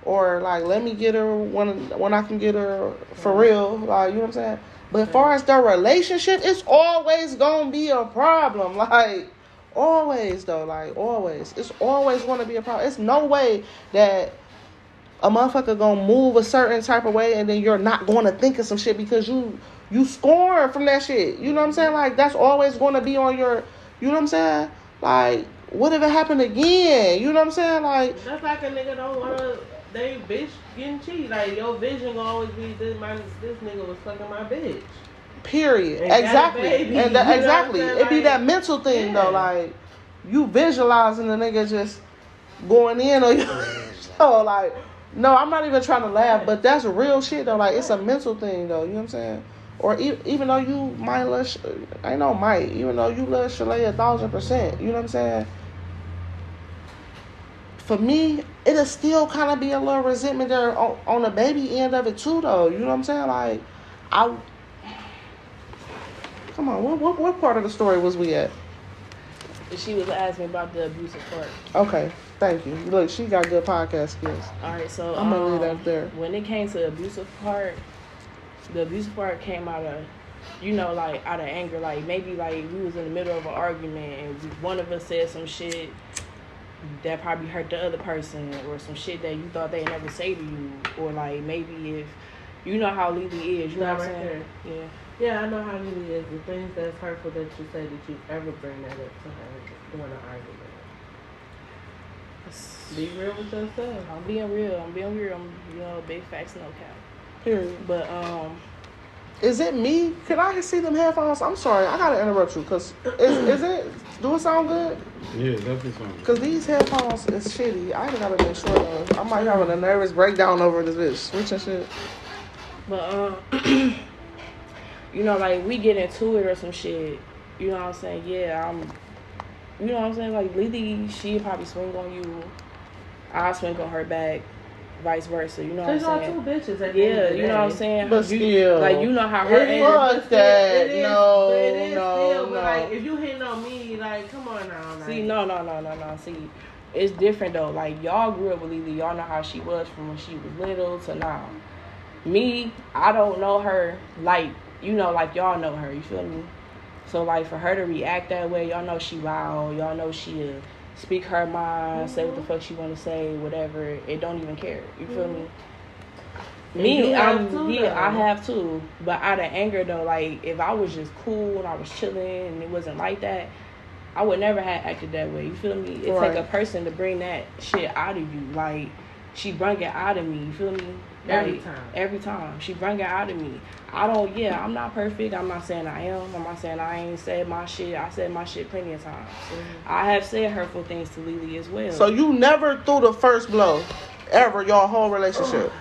Or, like, let me get her when I can get her for real. Like, you know what I'm saying? But as far as their relationship, it's always going to be a problem. Like, always, though. Like, always. It's always going to be a problem. It's no way that a motherfucker going to move a certain type of way and then you're not going to think of some shit because you scorn from that shit. You know what I'm saying? Like, that's always going to be on your, you know what I'm saying? Like, what if it happened again? You know what I'm saying? Like, that's like a nigga don't want to... They bitch getting cheated. Like, your vision gonna always be this nigga was fucking my bitch. Period. Exactly. And exactly. It be that mental thing though. Like, you visualizing the nigga just going in on you. So like, no, I'm not even trying to laugh, but that's real shit though. Like, it's a mental thing though. You know what I'm saying? Or even though you might love, even though you love Shay 1,000%. You know what I'm saying? For me, it'll still kind of be a little resentment there on the baby end of it too, though. You know what I'm saying? Like, Come on, what part of the story was we at? She was asking about the abusive part. Okay, thank you. Look, she got good podcast skills. All right, so I'm gonna leave that there. When it came to the abusive part came out of, like out of anger. Like maybe like we was in the middle of an argument and one of us said some shit that probably hurt the other person, or some shit that you thought they'd never say to you, or like maybe if you know how Lily is, you know what I'm saying? Yeah. Yeah, I know how Lily is. The things that's hurtful that you say that you ever bring that up to her during an argument. Be real with yourself. I'm being real. I'm big facts, no cap. Period. But is it me? Can I see them headphones? I'm sorry, I gotta interrupt you, cause is it? Do it sound good? Yeah, definitely sound good. Cause these headphones is shitty. I ain't gotta make sure. I might have a nervous breakdown over this bitch switching shit. But like we get into it or some shit. You know what I'm saying? Yeah, you know what I'm saying? Like Lily, she'll probably swing on you. I'll swing on her back. Vice versa, you know what I'm saying? Y'all two bitches at yeah, you know what I'm saying? But still, like you know how her fuck that. No. But like if you hitting on me, like come on now. Like. See, no. See, it's different though. Like y'all grew up with Lily, y'all know how she was from when she was little to now. Me, I don't know her like like y'all know her. You feel me? So like for her to react that way, y'all know she loud. Y'all know she'll speak her mind, say what the fuck she want to say, whatever. It don't even care. You feel me? Me, I have too. But out of anger though, like if I was just cool and I was chilling and it wasn't like that, I would never have acted that way. You feel me? It take a person to bring that shit out of you. Like she bring it out of me. You feel me? Every time. She bring it out of me. I'm not perfect. I'm not saying I am. I'm not saying I ain't said my shit. I said my shit plenty of times. Mm-hmm. I have said hurtful things to Lily as well. So you never threw the first blow ever your whole relationship?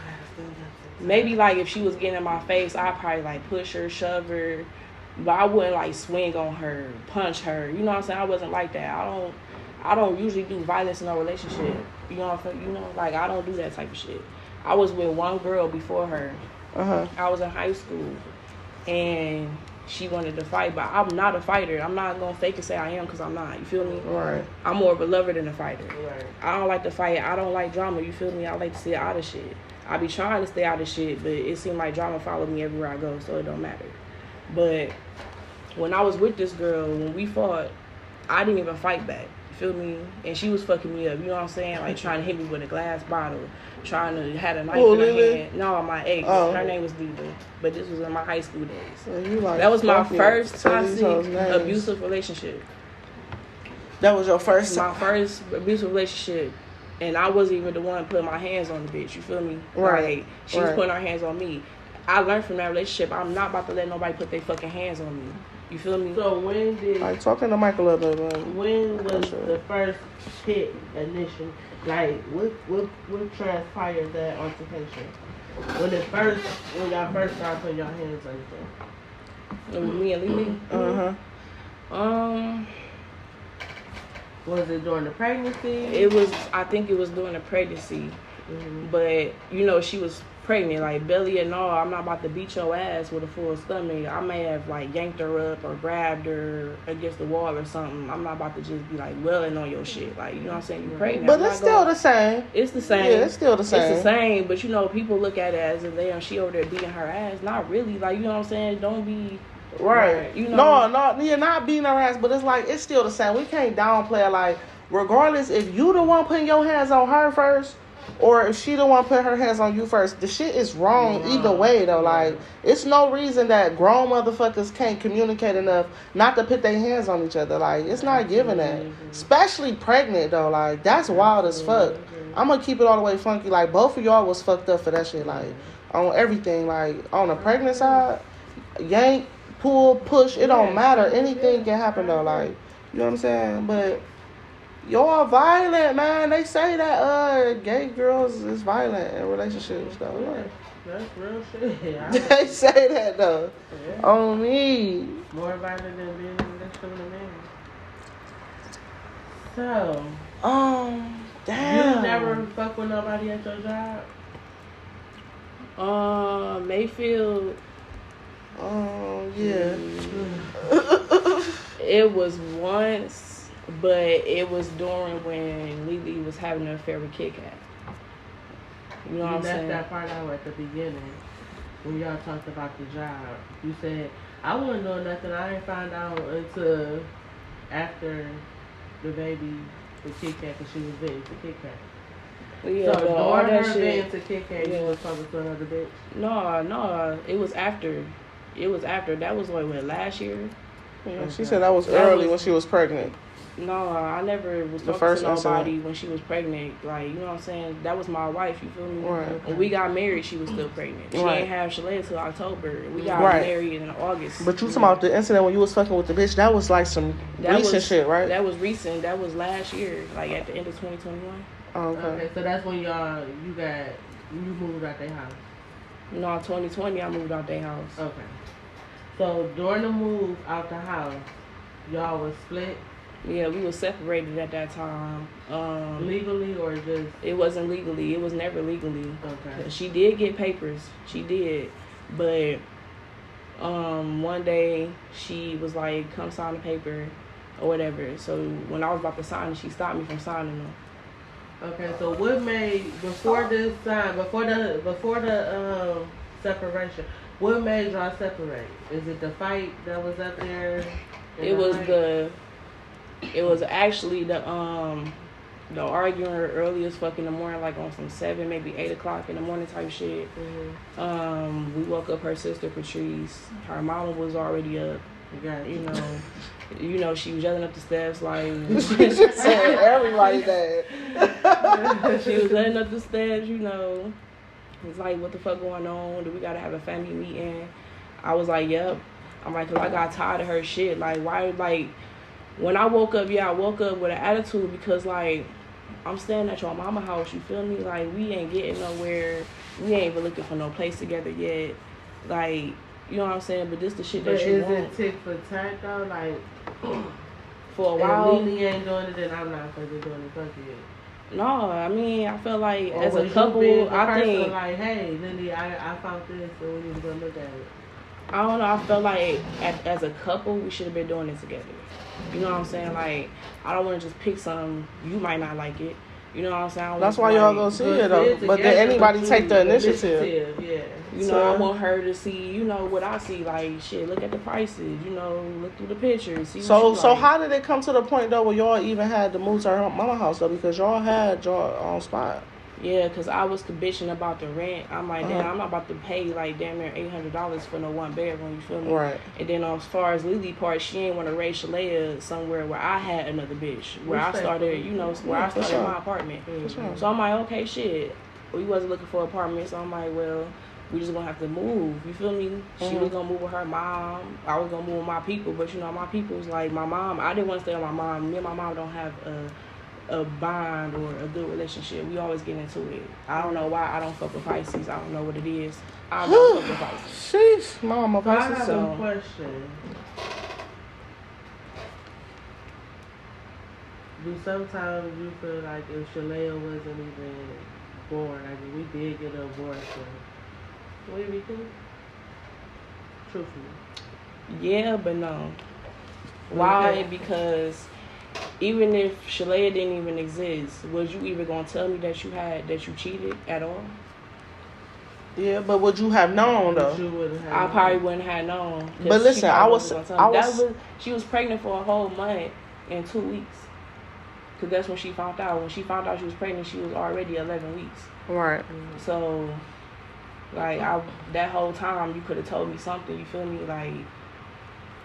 Maybe like if she was getting in my face, I'd probably like push her, shove her. But I wouldn't like swing on her, punch her. You know what I'm saying? I wasn't like that. I don't usually do violence in a relationship. You know what I'm saying? Like I don't do that type of shit. I was with one girl before her. Uh-huh. I was in high school, and she wanted to fight, but I'm not a fighter. I'm not gonna fake and say I am, because I'm not. You feel me? Right. I'm more of a lover than a fighter. Right. I don't like to fight. I don't like drama. You feel me? I like to stay out of shit. I be trying to stay out of shit, but it seemed like drama followed me everywhere I go, so it don't matter. But when I was with this girl, when we fought, I didn't even fight back. You feel me? And she was fucking me up. You know what I'm saying? Like trying to hit me with a glass bottle. Trying to had a knife in her hand. No, my ex. Her name was D.a.v.o.n. But this was in my high school days. Like, that was my first toxic abusive relationship. That was your first? My first abusive relationship. And I wasn't even the one putting my hands on the bitch. You feel me? Right. Like, she was putting her hands on me. I learned from that relationship, I'm not about to let nobody put their fucking hands on me. You feel me? So when did... Like, talking to Mike a little bit, but... When was the first hit initial? Like, what transpired that altercation? When y'all first started putting your hands on each other? Me and Lily? Uh-huh. Was it during the pregnancy? I think it was during the pregnancy. Mm-hmm. But, she was pregnant, like belly and all. I'm not about to beat your ass with a full stomach. I may have like yanked her up or grabbed her against the wall or something. I'm not about to just be like welling on your shit. Like, you know what I'm saying? You pregnant. But it's still the same. It's the same. Yeah, it's still the same. It's the same. But people look at it as if damn, she over there beating her ass. Not really. Like, you know what I'm saying? Don't be right. No, you're not beating her ass, but it's like it's still the same. We can't downplay it. Like, regardless if you the one putting your hands on her first, or if she the one put her hands on you first, the shit is wrong either way though. Like, it's no reason that grown motherfuckers can't communicate enough not to put their hands on each other. Like, it's not giving that. Especially pregnant though. Like, that's wild as fuck. I'm gonna keep it all the way funky. Like, both of y'all was fucked up for that shit. Like, on everything. Like, on the pregnant side, yank, pull, push, it don't matter. Anything can happen though. Like, you know what I'm saying? But y'all violent, man. They say that gay girls is violent in relationships though. Like, that's real shit. They say that though. Yeah. On me. More violent than being in a relationship with a man. So damn. You never fuck with nobody at your job? Mayfield. Yeah. It was once, but it was during when Lily was having an affair with Kit Kat. You know what I'm saying? You left that part out at the beginning when y'all talked about the job. You said, I wouldn't know nothing. I ain't find out until after the baby with Kit Kat because she was vetting to Kit Kat. Yeah, so during her vetting to Kit Kat, you was talking to another bitch? No, it was after. That was what last year? Yeah, okay. She said that was early when she was pregnant. No, I never was talking to nobody when she was pregnant. Like, you know what I'm saying? That was my wife, you feel me? Right. When we got married, she was still pregnant. She didn't have Shalea till October. We got married in August. But you talking about the incident when you was fucking with the bitch, that was like some recent shit, right? That was recent. That was last year, like at the end of 2021. Oh, okay. So that's when you moved out their house. No, 2020 I moved out their house. Okay. So during the move out the house, y'all was split? Yeah, we were separated at that time. Legally or just? It wasn't legally. It was never legally. Okay. She did get papers. She did. But one day she was like, come sign the paper or whatever. So when I was about to sign it, she stopped me from signing them. Okay, so what made, before the separation, what made y'all separate? Is it the fight that was up there? It was actually the arguing early as fuck in the morning, like on some 7, maybe 8 o'clock in the morning type shit. Mm-hmm. We woke up her sister Patrice. Her mama was already up. You know, she was yelling up the steps like she just said everybody that. She was yelling up the steps, you know. It's like, what the fuck going on? Do we gotta have a family meeting? I was like, yep. I'm like, cause I got tired of her shit. Like, why? Like, when I woke up, I woke up with an attitude because like I'm staying at your mama house. You feel me? Like, we ain't getting nowhere. We ain't even looking for no place together yet. Like, you know what I'm saying? But this the shit that you want. Is it tick for tack though? Like, for a while. If Lily ain't doing it, then I'm not fucking doing it. Fuck it. No, I mean, I feel like as a couple, I think like, hey, Lily, I found this, so we need to go look at it. I don't know. I felt like as a couple, we should have been doing it together. You know what I'm saying? Like, I don't want to just pick something. You might not like it. You know what I'm saying? That's why y'all go see it though. But did anybody take the initiative? Yeah. You know, I want her to see, you know, what I see. Like, shit, look at the prices. You know, look through the pictures. See so like. How did it come to the point though where y'all even had to move to her mama house though? Because y'all had your own spot. Yeah, because I was bitching about the rent. I'm like, damn, I'm not about to pay like damn near $800 for no one bedroom. You feel me? Right. And then as far as Lily part, she ain't want to raise Shalea somewhere where I had another bitch, where I started, you know, where I started my apartment. Mm-hmm. So I'm like, okay, shit. We wasn't looking for an apartment, so I'm like, well, we just gonna have to move. You feel me? She was gonna move with her mom. I was gonna move with my people, but you know, my people's like my mom. I didn't want to stay with my mom. Me and my mom don't have a bond or a good relationship. We always get into it. I don't know why I don't fuck with Pisces. I don't know what it is. I don't fuck with Pisces. Sheesh, mama, Pisces. I have a question. Do sometimes you feel like if Shalea wasn't even born, like if we did get an abortion, would we think? Truthfully. Yeah, but no. Why? Because even if Shalea didn't even exist, was you even gonna tell me that you cheated at all? Yeah, but would you have known though? I probably wouldn't have known. But listen, she was pregnant for a whole month and 2 weeks. Cause that's when she found out. When she found out she was pregnant, she was already 11 weeks. Right. So, like, that whole time you could have told me something. You feel me? Like,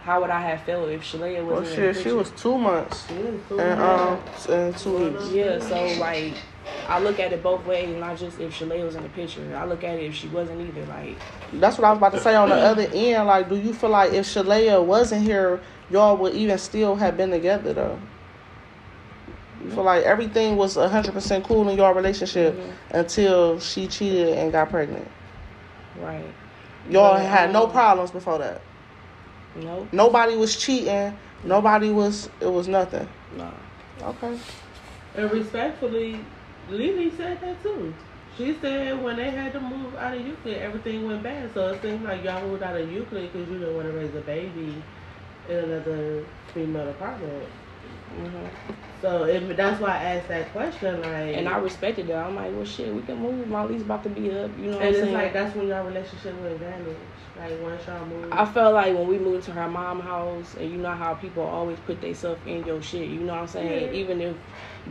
how would I have felt if Shalea wasn't in the picture? She was 2 months and 2 weeks. Yeah, so like I look at it both ways, not just if Shalea was in the picture. I look at it if she wasn't either. Like, that's what I was about to say on the other end. Like, do you feel like if Shalea wasn't here, y'all would even still have been together though? You feel like everything was 100% cool in your relationship until she cheated and got pregnant. Right. Y'all had no problems before that. Nope. Nobody was cheating. It was nothing. No. Okay. And respectfully, Lily said that too. She said when they had to move out of Euclid, everything went bad. So it seemed like y'all moved out of Euclid because you didn't want to raise a baby in another female apartment. Mm-hmm. So that's why I asked that question, like. And I respected that. I'm like, well, shit, we can move. My lease about to be up, you know. And it's like that's when your relationship will advantage. Like once y'all move. I felt like when we moved to her mom's house, and you know how people always put themselves in your shit. You know what I'm saying? Yeah. Even if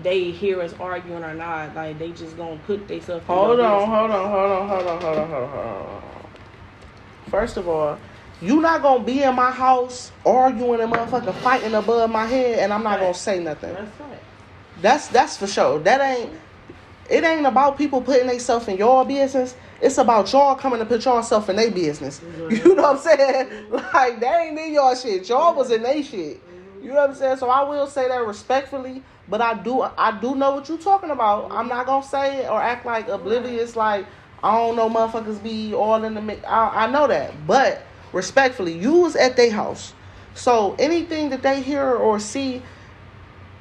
they hear us arguing or not, like they just gonna put themselves. Hold on. First of all, you not gonna be in my house arguing and motherfucking fighting above my head, and I'm not gonna say nothing. That's right. That's for sure. It ain't about people putting themselves in your business. It's about y'all coming to put yourself in their business. You know what I'm saying? Like, they ain't in y'all shit. Y'all was in they shit. You know what I'm saying? So I will say that respectfully, but I do know what you're talking about. I'm not gonna say it or act like oblivious, like I don't know motherfuckers be all in the mix. I know that. But respectfully, you was at their house. So anything that they hear or see,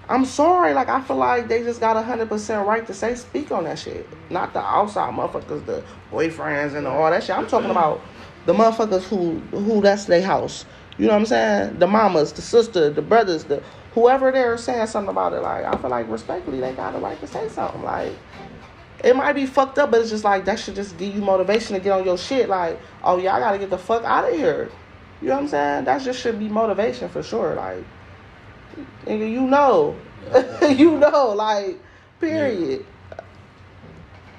I'm sorry, like, I feel like they just got 100% right to speak on that shit. Not the outside motherfuckers, the boyfriends and all that shit. I'm talking about the motherfuckers who that's their house. You know what I'm saying? The mamas, the sister, the brothers, the whoever they're saying something about it. Like, I feel like respectfully, they got the right to say something. Like, it might be fucked up, but it's just like, that should just give you motivation to get on your shit. Like, oh yeah, I gotta get the fuck out of here. You know what I'm saying? That just should be motivation for sure. Like, nigga, you know, like, period. Yeah.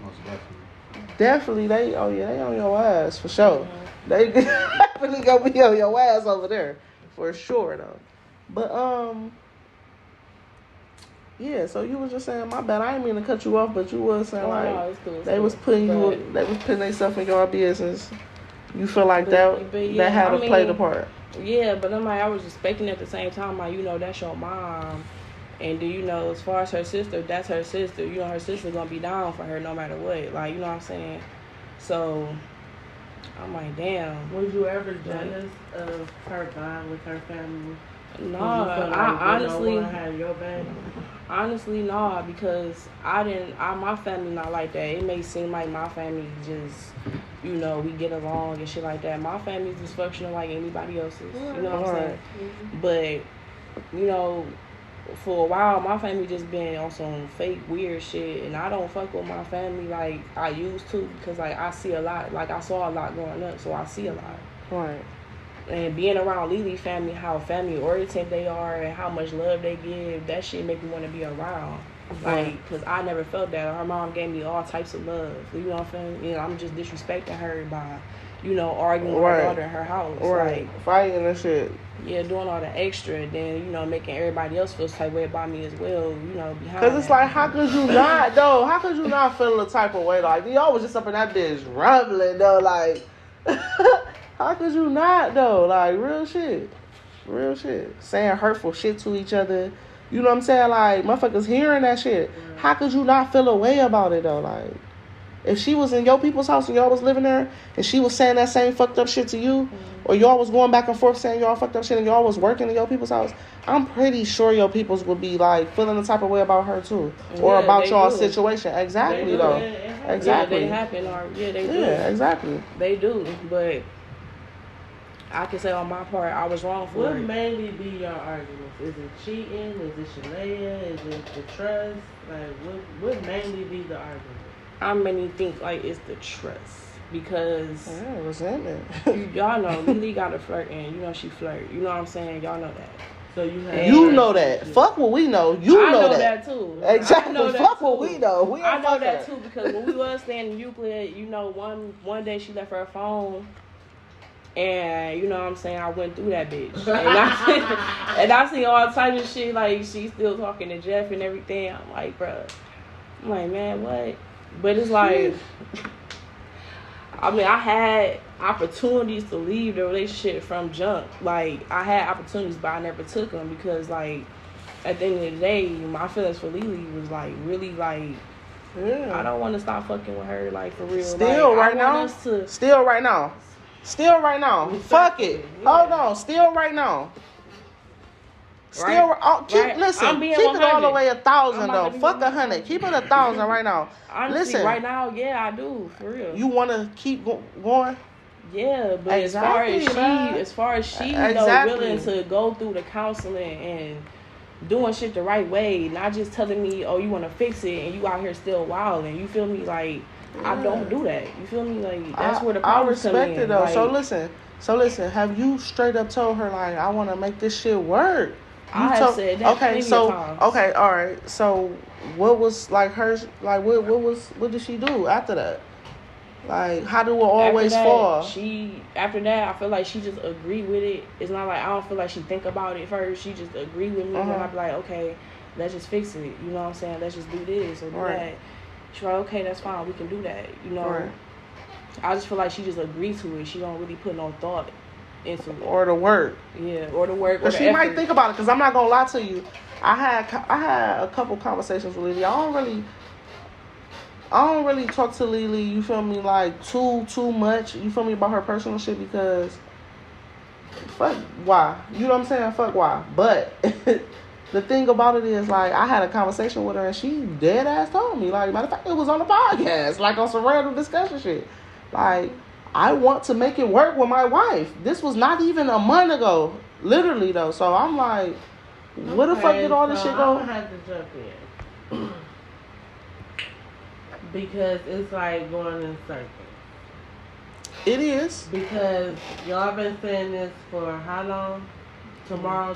Most definitely. Definitely, they on your ass for sure. They definitely gonna be on your ass over there for sure though. But yeah. So you was just saying, my bad. I didn't mean to cut you off, but you was saying they was putting themselves in your business. You feel like that had to play the part. Yeah, but I'm like, I was respecting at the same time, like, you know, that's your mom. And do you know, as far as her sister, that's her sister. You know, her sister gonna be down for her no matter what. Like, you know what I'm saying? So, I'm like, damn. Was you ever jealous of her bond with her family? No, I honestly have your back. Honestly, no, because my family not like that. It may seem like my family just, you know, we get along and shit like that. My family's dysfunctional like anybody else's. You know what I'm saying? Mm-hmm. But, you know, for a while, my family just been on some fake weird shit, and I don't fuck with my family like I used to, because, like, I see a lot. Like, I saw a lot growing up, so I see a lot. Right. And being around Lily family, how family oriented they are and how much love they give, that shit make me want to be around. Like, because I never felt that. Her mom gave me all types of love. You know what I'm saying? You know, I'm just disrespecting her by, you know, arguing with her daughter in her house. Right. Like, fighting and shit. Yeah, doing all the extra, then, you know, making everybody else feel the type of way about me as well, you know, behind. Because it's like, how could you not, though? How could you not feel the type of way? Like, y'all was just up in that bitch rumbling, though. Like, how could you not, though? Like, real shit. Real shit. Saying hurtful shit to each other. You know what I'm saying? Like, motherfuckers hearing that shit. How could you not feel a way about it, though? Like, if she was in your people's house and y'all was living there and she was saying that same fucked up shit to you, or y'all was going back and forth saying y'all fucked up shit and y'all was working in your people's house, I'm pretty sure your peoples would be, like, feeling the type of way about her, too. Or about y'all's situation. Exactly, though. Exactly. Yeah, they happen. They do. Yeah, exactly. They do. But I can say on my part, I was wrong for it. What mainly be your arguments? Is it cheating? Is it Shalaya? Is it the trust? Like, what mainly be the argument? I mainly think, like, it's the trust. Because resentment. Y'all know Lily got a flirt, and you know she flirt. You know what I'm saying? Y'all know that. So you know that. Fuck what we know. I know that too. Exactly. Fuck what we know. I know that too, because when we was staying in Euclid, you know, one day she left her phone, and you know what I'm saying, I went through that bitch, and I see all types of shit, like she's still talking to Jeff and everything. I'm like, bruh. I'm like, man, what? But it's like, I mean, I had opportunities to leave the relationship from jump. Like, I had opportunities, but I never took them because, like, at the end of the day, my feelings for Lily was, like, really, like, I don't want to stop fucking with her, like, for real. Still like, right now? Still right now. Still right now. Fuck it. Yeah. Hold on. Still right now. Still, listen. Keep it all the way 1,000 though. Fuck 100. Keep it 1,000 right now. Honestly, listen, right now, yeah, I do, for real. You want to keep going? Yeah, but exactly, as far as she, willing to go through the counseling and doing shit the right way, not just telling me, oh, you want to fix it, and you out here still wild, and you feel me? Like, I don't do that. You feel me? Like, that's where the problems come in. I respect it, though. Like, so listen, have you straight up told her, like, I want to make this shit work? I have said that plenty of times. Okay, all right. So, what was, like, hers, like, what did she do after that? Like, how do it always fall? After that, I feel like she just agreed with it. It's not like, I don't feel like she think about it first. She just agreed with me. And I be like, okay, let's just fix it. You know what I'm saying? Let's just do this or do that. She's like, okay, that's fine. We can do that. You know? Right. I just feel like she just agreed to it. She don't really put no thought into it. Or the work. Yeah, or the work. Or the she effort. might think about it, because I'm not going to lie to you. I had a couple conversations with Lily. I don't really talk to Lily, you feel me, like too much, you feel me, about her personal shit, because fuck why, you know what I'm saying, fuck why. But the thing about it is, like, I had a conversation with her and she dead ass told me, like, matter of fact, it was on the podcast, like on some random discussion shit, like, I want to make it work with my wife. This was not even a month ago, literally though. So I'm like, where the fuck did all this shit go? I'm gonna have to jump in. Because it's like going in circles. It is. Because y'all been saying this for how long?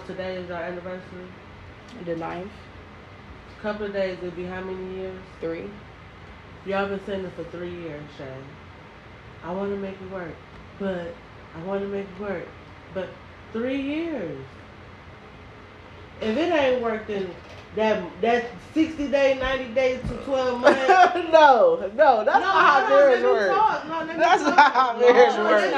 Today is our anniversary. The 9th. Couple of days, it'll be how many years? 3. Y'all been saying this for 3 years, Shay. I want to make it work. But I want to make it work. But 3 years. If it ain't worked, then that 60 days, 90 days to 12 months. No, that's not how marriage works. That's not how marriage works.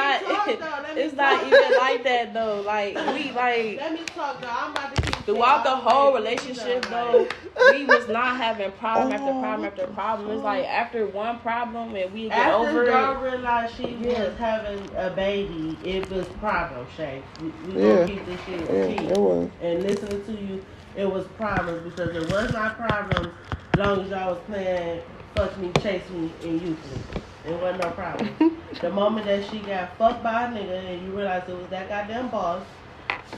It's not even like that though. Like, we like. Let me talk though. I'm about to keep throughout the whole relationship though, we was not having problem after problem after problem. It's like after one problem and we get over it. After y'all realized she was having a baby, it was problem, Shay. We gonna keep this shit repeat. And listening to you, it was problems, because it was not problems as long as y'all was playing fuck me, chase me in Euclid. It wasn't no problem. The moment that she got fucked by a nigga and you realize it was that goddamn boss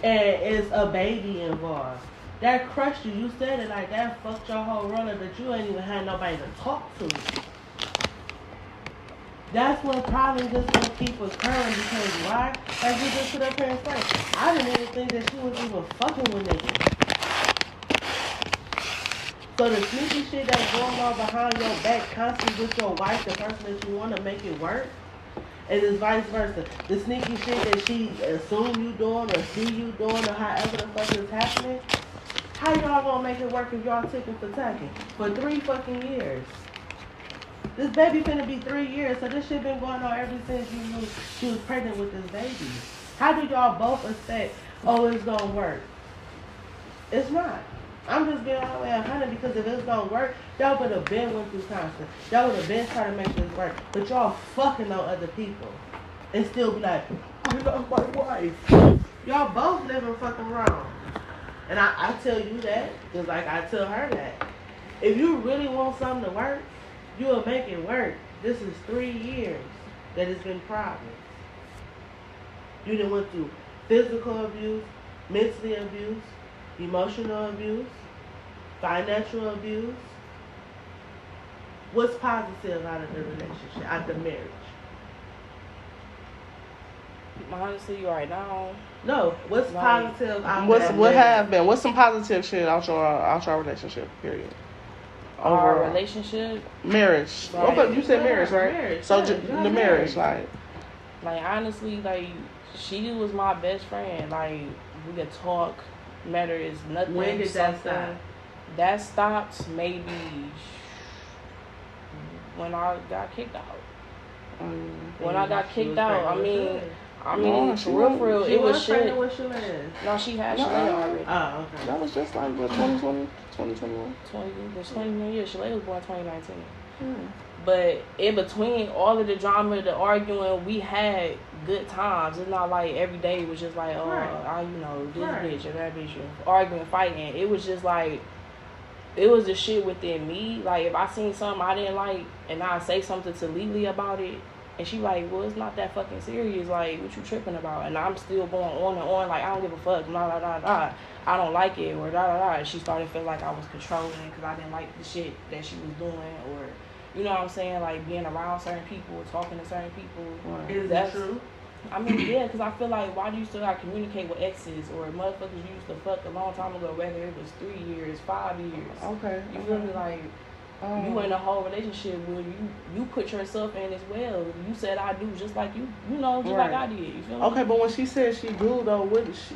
and it's a baby involved, that crushed you. You said it like that, fucked your whole runner, that you ain't even had nobody to talk to. That's when problems just gonna keep occurring, because why? Like you just put up here and say, I didn't even think that she was even fucking with niggas. So the sneaky shit that's going on behind your back constantly with your wife, the person that you want to make it work, and it's vice versa. The sneaky shit that she assume you doing or see you doing or however the fuck is happening, how y'all gonna make it work if y'all ticking for tacking for 3 fucking years? This baby finna be 3 years, so this shit been going on ever since she was pregnant with this baby. How do y'all both expect, oh, it's gonna work? It's not. I'm just being all the way 100, because if it's gonna work, y'all would have been went through counseling. Y'all would have been trying to make this work. But y'all fucking on other people and still be like, I love my wife. Y'all both living fucking wrong. And I tell you that, just like I tell her that. If you really want something to work, you will make it work. This is 3 years that it's been problems. You done went through physical abuse, mentally abuse, emotional abuse, financial abuse. What's positive out of the relationship, out of the marriage? Honestly, right now. No, what's positive out What's some positive shit out your relationship, period? Our relationship? Marriage. Right. Okay, you said marriage, right? Marriage, so the marriage, like honestly, like, she was my best friend. Like, we could talk. Matter is nothing. When did that stop? That stopped maybe when I got kicked out. When I got kicked out, I mean, for real, it was shit. No, she had Shalay already. Oh, okay. That was just like, what, 2020, 2021? 20 years. Shalay was born 2019. But in between all of the drama, the arguing, we had good times. It's not like every day was just like, this bitch or that bitch, arguing, fighting. It was just like, it was the shit within me. Like, if I seen something I didn't like and I say something to Lily about it, And she like, well, it's not that fucking serious. Like, what you tripping about? And I'm still going on and on. Like, I don't give a fuck. Blah, blah, blah, blah. I don't like it. Or da, da, da. And she started feeling like I was controlling because I didn't like the shit that she was doing. Or, you know what I'm saying? Like, being around certain people or talking to certain people. Is that true? I mean, yeah, because I feel like, why do you still got to communicate with exes or motherfuckers you used to fuck a long time ago, whether it was 3 years, 5 years? Okay. You feel me? Like, you in a whole relationship where you put yourself in as well. You said I do just like you know, just like I did. You feel me? Okay, but when she said she do, though, what is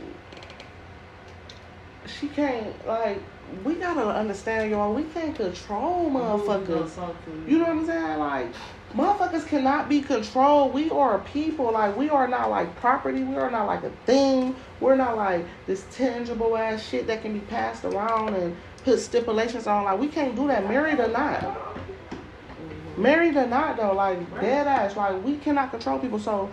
she can't, like, we gotta understand, y'all, we can't control motherfuckers. You know what I'm saying? Like, motherfuckers cannot be controlled. We are people. Like, we are not like property. We are not like a thing. We're not like this tangible ass shit that can be passed around and put stipulations on. Like, we can't do that, married or not. Married or not, though, like, dead ass. Like, we cannot control people. So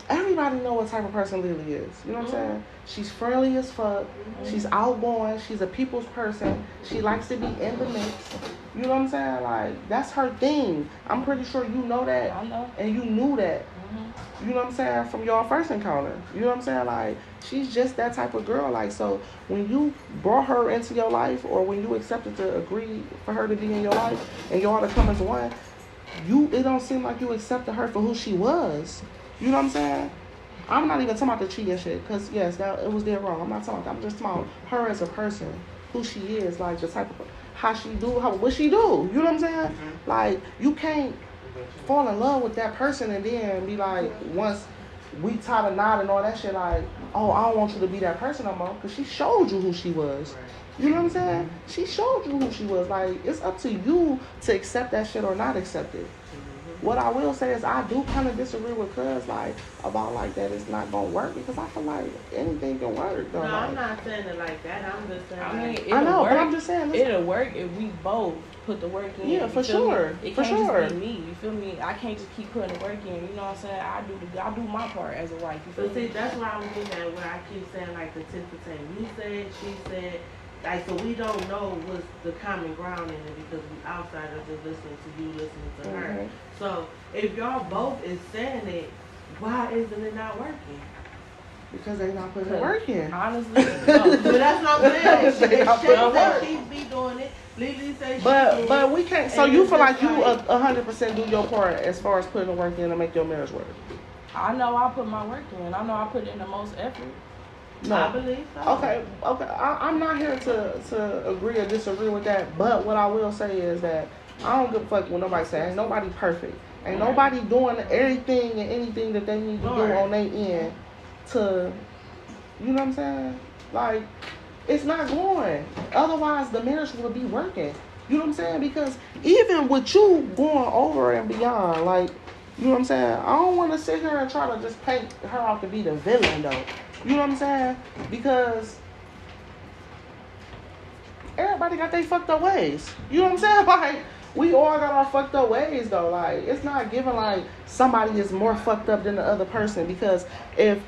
everybody know what type of person Lily is. You know what I'm saying? She's friendly as fuck. She's outgoing. She's a people's person. She likes to be in the mix. You know what I'm saying? Like, that's her thing. I'm pretty sure you know that. I know. And you knew that. You know what I'm saying? From your first encounter. You know what I'm saying? Like, she's just that type of girl. Like, so when you brought her into your life, or when you accepted to agree for her to be in your life and y'all to come as one, it don't seem like you accepted her for who she was. You know what I'm saying? I'm not even talking about the cheating shit, because yes, it was dead wrong. I'm not talking about that. I'm just talking about her as a person, who she is, like the type of, how she do, what she do. You know what I'm saying? Like, you can't fall in love with that person and then be like, once we tie the knot and all that shit, like, oh, I don't want you to be that person no more, because she showed you who she was. You know what I'm saying? She showed you who she was. Like, it's up to you to accept that shit or not accept it. What I will say is I do kind of disagree with Cuz, like, about, like, that it's not going to work, because I feel like anything can work. Though, no, like, I'm not saying it like that. I'm just saying, I mean, I know, work. but I'm just saying. It'll work if we both put the work in. Yeah, for sure. It for can't sure. just be me. You feel me? I can't just keep putting the work in. You know what I'm saying? I do my part as a wife. You feel but see, me? that's why I'm getting at where I keep saying, like, the tit for tat. You said, she said. Like, so we don't know what's the common ground in it, because we outsiders just listening to you, listening to her. So if y'all both is saying it, why isn't it not working? Because they not putting the work in. Honestly, no. But that's not what I'm saying. They not putting the work. She be doing it. Lily say she But we can't. So you feel like you like, 100% do your part as far as putting the work in to make your marriage work? I know I put my work in. I know I put in the most effort. No. I believe so. Okay. I'm not here to agree or disagree with that. But what I will say is that I don't give a fuck what nobody say. Ain't nobody perfect. Ain't nobody doing everything and anything that they need to do on their end to, you know what I'm saying? Like, it's not going. Otherwise, the marriage will be working. You know what I'm saying? Because even with you going over and beyond, like, you know what I'm saying? I don't want to sit here and try to just paint her out to be the villain, though. You know what I'm saying? Because everybody got their fucked up ways. You know what I'm saying? Like, we all got our fucked up ways, though. Like, it's not given like somebody is more fucked up than the other person. Because if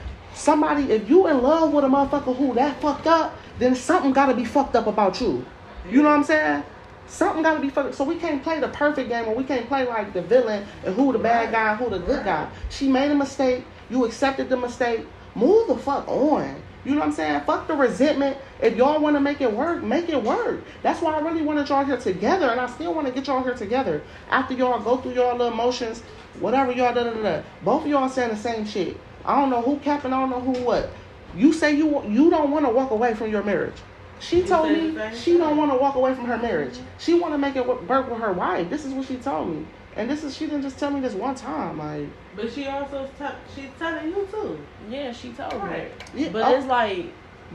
you in love with a motherfucker who that fucked up, then something got to be fucked up about you. You know what I'm saying? Something got to be fucked up. So we can't play the perfect game, or we can't play like the villain and who the bad guy and who the good guy. She made a mistake. You accepted the mistake. Move the fuck on. You know what I'm saying? Fuck the resentment. If y'all want to make it work, make it work. That's why I really wanted y'all here together, and I still want to get y'all here together. After y'all go through y'all little emotions, whatever y'all da. Both of y'all saying the same shit. I don't know who capping, I don't know who what. You say you don't want to walk away from your marriage. She told me she don't want to walk away from her marriage. She want to make it work with her wife. This is what she told me. And she didn't just tell me this one time, like. But she also she's telling you too. Yeah, she told me. Yeah, but it's like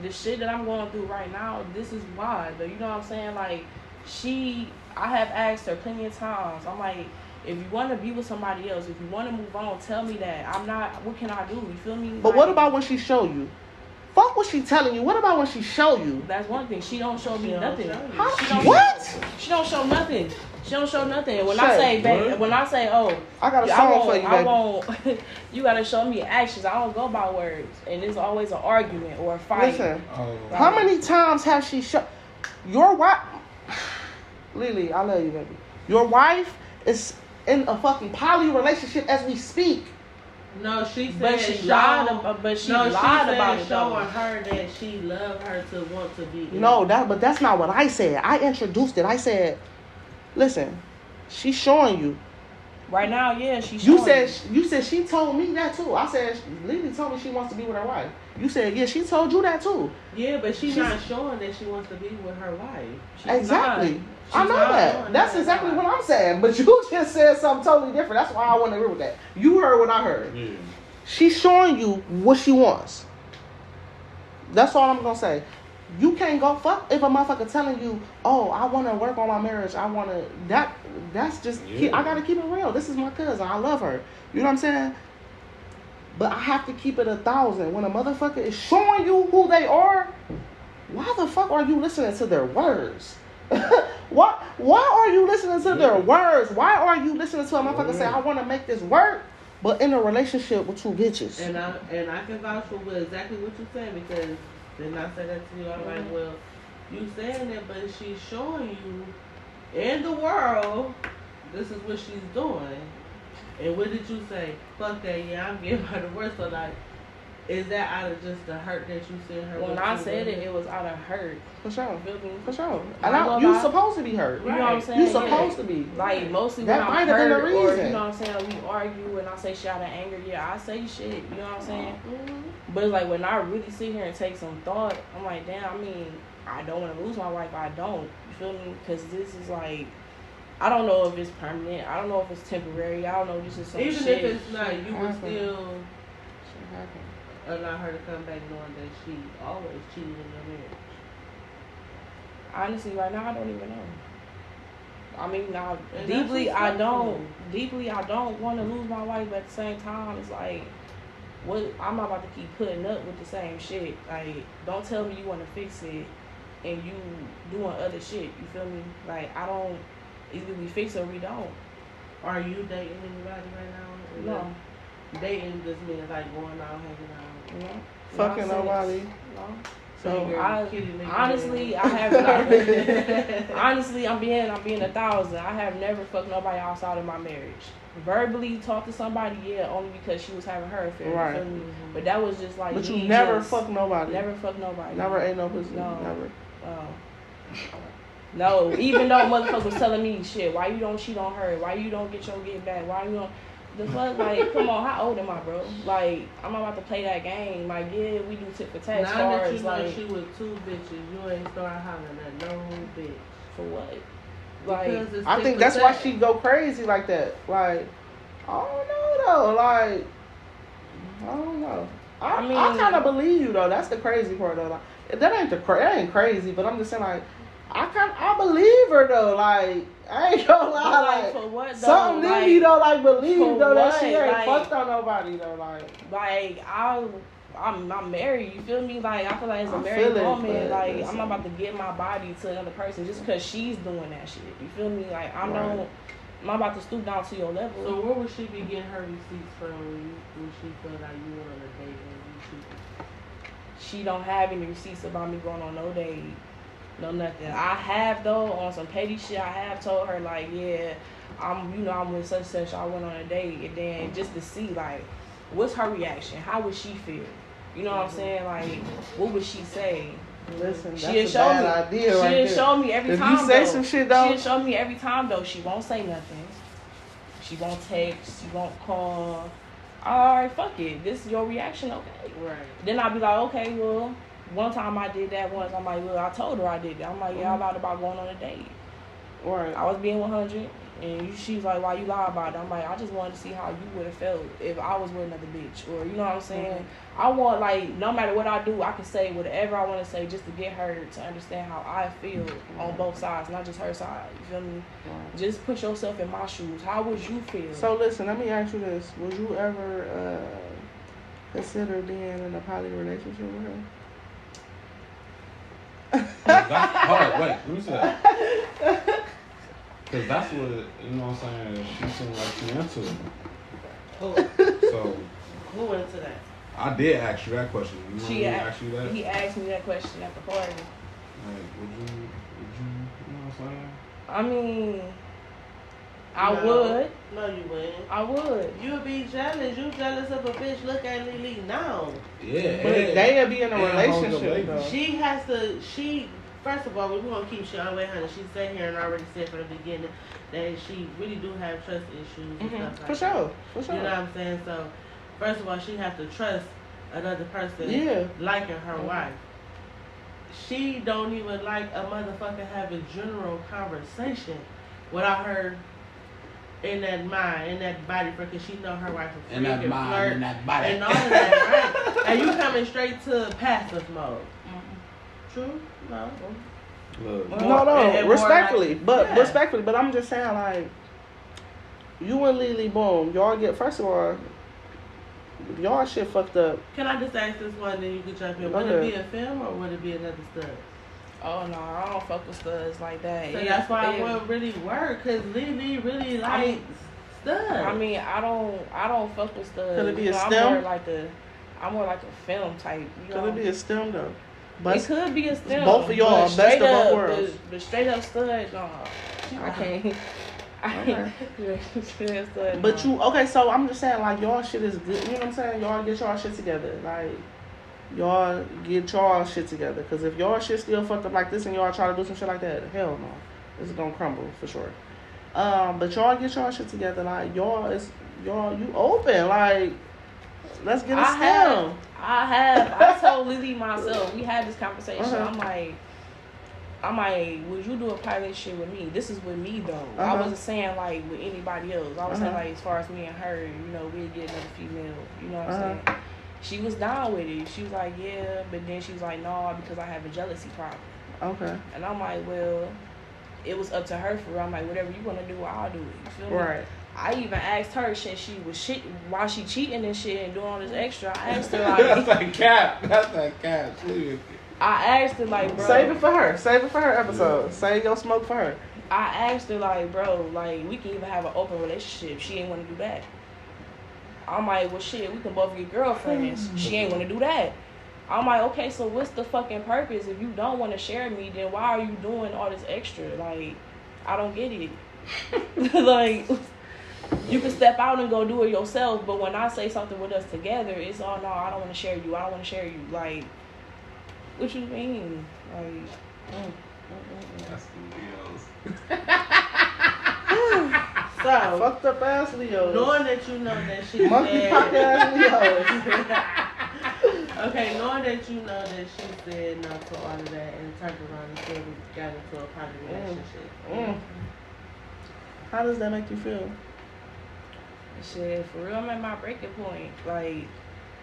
the shit that I'm going through right now. This is why, though. You know what I'm saying? Like, I have asked her plenty of times. I'm like, if you want to be with somebody else, if you want to move on, tell me that. I'm not. What can I do? You feel me? But what about when she show you? Fuck what she telling you. What about when she show you? That's one thing. She don't show me nothing. What? She don't show nothing. She don't show nothing. And when Shay, I say, babe, when I say, oh, I got a song for you, baby. I won't. You gotta show me actions. I don't go by words, and it's always an argument or a fight. Listen, how many times have she shown your wife? Lily, I love you, baby. Your wife is in a fucking poly relationship as we speak. No, she said but she lied about it. Showing though. her that she loved her to want to be. No, but that's not what I said. I introduced it. I said, listen, she's showing you. Right now, yeah, she's showing you said she told me that too. I said, Lily told me she wants to be with her wife. You said, yeah, she told you that too. Yeah, but she's not showing that she wants to be with her wife. Exactly. I know that. That's exactly what I'm saying. But you just said something totally different. That's why I want to agree with that. You heard what I heard. Yeah. She's showing you what she wants. That's all I'm going to say. You can't go fuck if a motherfucker telling you, oh, I want to work on my marriage. I want to, that's just, I got to keep it real. This is my cousin. I love her. You know what I'm saying? But I have to keep it 1,000. When a motherfucker is showing you who they are, why the fuck are you listening to their words? Why are you listening to their words? Why are you listening to a motherfucker say, I want to make this work, but in a relationship with two bitches? And I can vouch for exactly what you're saying, because didn't I say that to you? I'm like, well, you saying that, but she's showing you in the world, this is what she's doing. And what did you say? Fuck that, yeah, I'm giving her the worst. So like, is that out of just the hurt that you seen her? When I said it was out of hurt. For sure. For sure. And you supposed to be hurt. You know what I'm saying? You supposed to be. Like, mostly that when I'm hurt, or, you know what I'm saying, we argue and I say shit out of anger, yeah, I say shit, you know what I'm saying? Mm-hmm. But it's like, when I really sit here and take some thought, I'm like, damn, I mean, I don't want to lose my wife, I don't. You feel me? Because this is like, I don't know if it's permanent. I don't know if it's temporary. I don't know. This is some even shit. Even if it's not, you would still allow her to come back knowing that she always cheated in your marriage. Honestly, right now, I don't even know. I mean, now, deeply, I don't want to lose my wife, but at the same time, it's like, what? I'm not about to keep putting up with the same shit. Like, don't tell me you want to fix it and you doing other shit. You feel me? Like, I don't. Either we fix or we don't. Are you dating anybody right now? No. Dating just means like going out, hanging out. No. Fucking nobody. No. So honestly, I have honestly, I'm being 1,000. I have never fucked nobody outside of my marriage. Verbally talked to somebody, yeah, only because she was having her affair. Right. Mm-hmm. But that was just like. But you never fucked nobody. Never fucked nobody. Never ate no pussy. No. Never. No, even though motherfuckers was telling me, shit, why you don't cheat on her? Why you don't get your get back? Why you don't... The fuck, like, come on, how old am I, bro? Like, I'm about to play that game. Like, yeah, we do tit for tat. Now that you know she was two bitches, you ain't start hollering at no bitch. For what? Like, I think that's why she go crazy like that. Like, I don't know, though. Like, I don't know. I mean, I kind of believe you, though. That's the crazy part, though. Like, that ain't crazy, but I'm just saying, like, I believe her though, like I ain't gonna lie, like for what, though? Something in me though, like believe though that she ain't like, fucked on nobody though, like I'm married, you feel me? Like I feel like as a married woman, like I'm not about to give my body to another person just because she's doing that shit. You feel me? Like I'm not about to stoop down to your level. So where would she be getting her receipts from when she felt like you went on a date and you cheated? She don't have any receipts about me going on no date. No nothing. I have though on some petty shit. I have told her like, yeah, I'm with such and such. I went on a date, and then just to see like, what's her reaction? How would she feel? You know what I'm saying? Like, what would she say? Listen, that's a bad idea right there. She'll show me every time. If you say some shit though, she'll show me every time though. She won't say nothing. She won't text. She won't call. Alright, fuck it. This is your reaction, okay? Right. Then I'll be like, okay, well. One time I did that once. I'm like, well, I told her I did that. I'm like, yeah, I lied about going on a date. Right. I was being 100, and she's like, why you lie about it? I'm like, I just wanted to see how you would have felt if I was with another bitch. Or, you know what I'm saying? Mm-hmm. I want, like, no matter what I do, I can say whatever I want to say just to get her to understand how I feel on both sides, not just her side. You feel me? Right. Just put yourself in my shoes. How would you feel? So, listen, let me ask you this. Would you ever consider being in a poly relationship with her? Hold on, wait, let me say that. Because that's what, you know what I'm saying, she seemed like she into it. So. Who into that? I did ask you that question. He asked me that question at the party. Like, would you know what I'm saying? I mean, I would. No, you wouldn't. I would. You'd be jealous. You jealous of a bitch. Look at Lily now. Yeah. But they'll be in a relationship, though. She has to, first of all, we're going to keep shit all the way 100. She sat here and already said from the beginning that she really do have trust issues and stuff like For sure. You know what I'm saying? So, first of all, she has to trust another person liking her wife. She don't even like a motherfucker having general conversation without her in that mind, in that body, because she know her wife is in that mind, flirt, in that body, and all of that, right? And you coming straight to passive mode. True? No. No, respectfully, respectfully, but I'm just saying, like, you and Lily, boom, y'all get, first of all, y'all shit fucked up. Can I just ask this one, then you can jump in? Would it be a film or would it be another stud? Oh no, I don't fuck with studs like that. So that's why it wouldn't really work, cause Lily really likes studs. I mean, I don't fuck with studs. Could it be a stem? I'm more like a film type. Could it be a stem though? But it could be a stem. Both of y'all, best of both worlds. The straight up stud, no, I can't. But you okay? So I'm just saying, like, y'all shit is good. You know what I'm saying? Y'all get y'all shit together, like. Y'all get y'all shit together. Because if y'all shit still fucked up like this and y'all try to do some shit like that, hell no. It's going to crumble for sure. But y'all get y'all shit together. Like, you open. Like, let's get a stem. I told Lily myself, we had this conversation. I'm like, would you do a pilot shit with me? This is with me, though. I wasn't saying, like, with anybody else. I was saying, like, as far as me and her, you know, we'd get another female. You know what I'm saying? She was down with it. She was like, yeah, but then she was like, no, because I have a jealousy problem. Okay. And I'm like, well, it was up to her for real. I'm like, whatever you want to do, I'll do it. You feel me? Right. I even asked her, since she was while she cheating and shit and doing all this extra, I asked her, like... That's like cap. I asked her, like, bro... Save it for her. Save it for her episode. Yeah. Save your smoke for her. I asked her, like, bro, like, we can even have an open relationship. She ain't want to do that. I'm like, well, shit, we can both get girlfriends. She ain't want to do that. I'm like, okay, so what's the fucking purpose? If you don't want to share me, then why are you doing all this extra? Like, I don't get it. Like, you can step out and go do it yourself, but when I say something with us together, it's, oh, no, I don't want to share you. I don't want to share you. Like, what you mean? Like, That's the deals. So, fucked up ass Leos. Knowing that you know that she monkey pocket ass Leos. Okay, knowing that you know that she said no to all of that and turned around and still got into a poly relationship. How does that make you feel? Shit, for real, I'm at my breaking point. Like,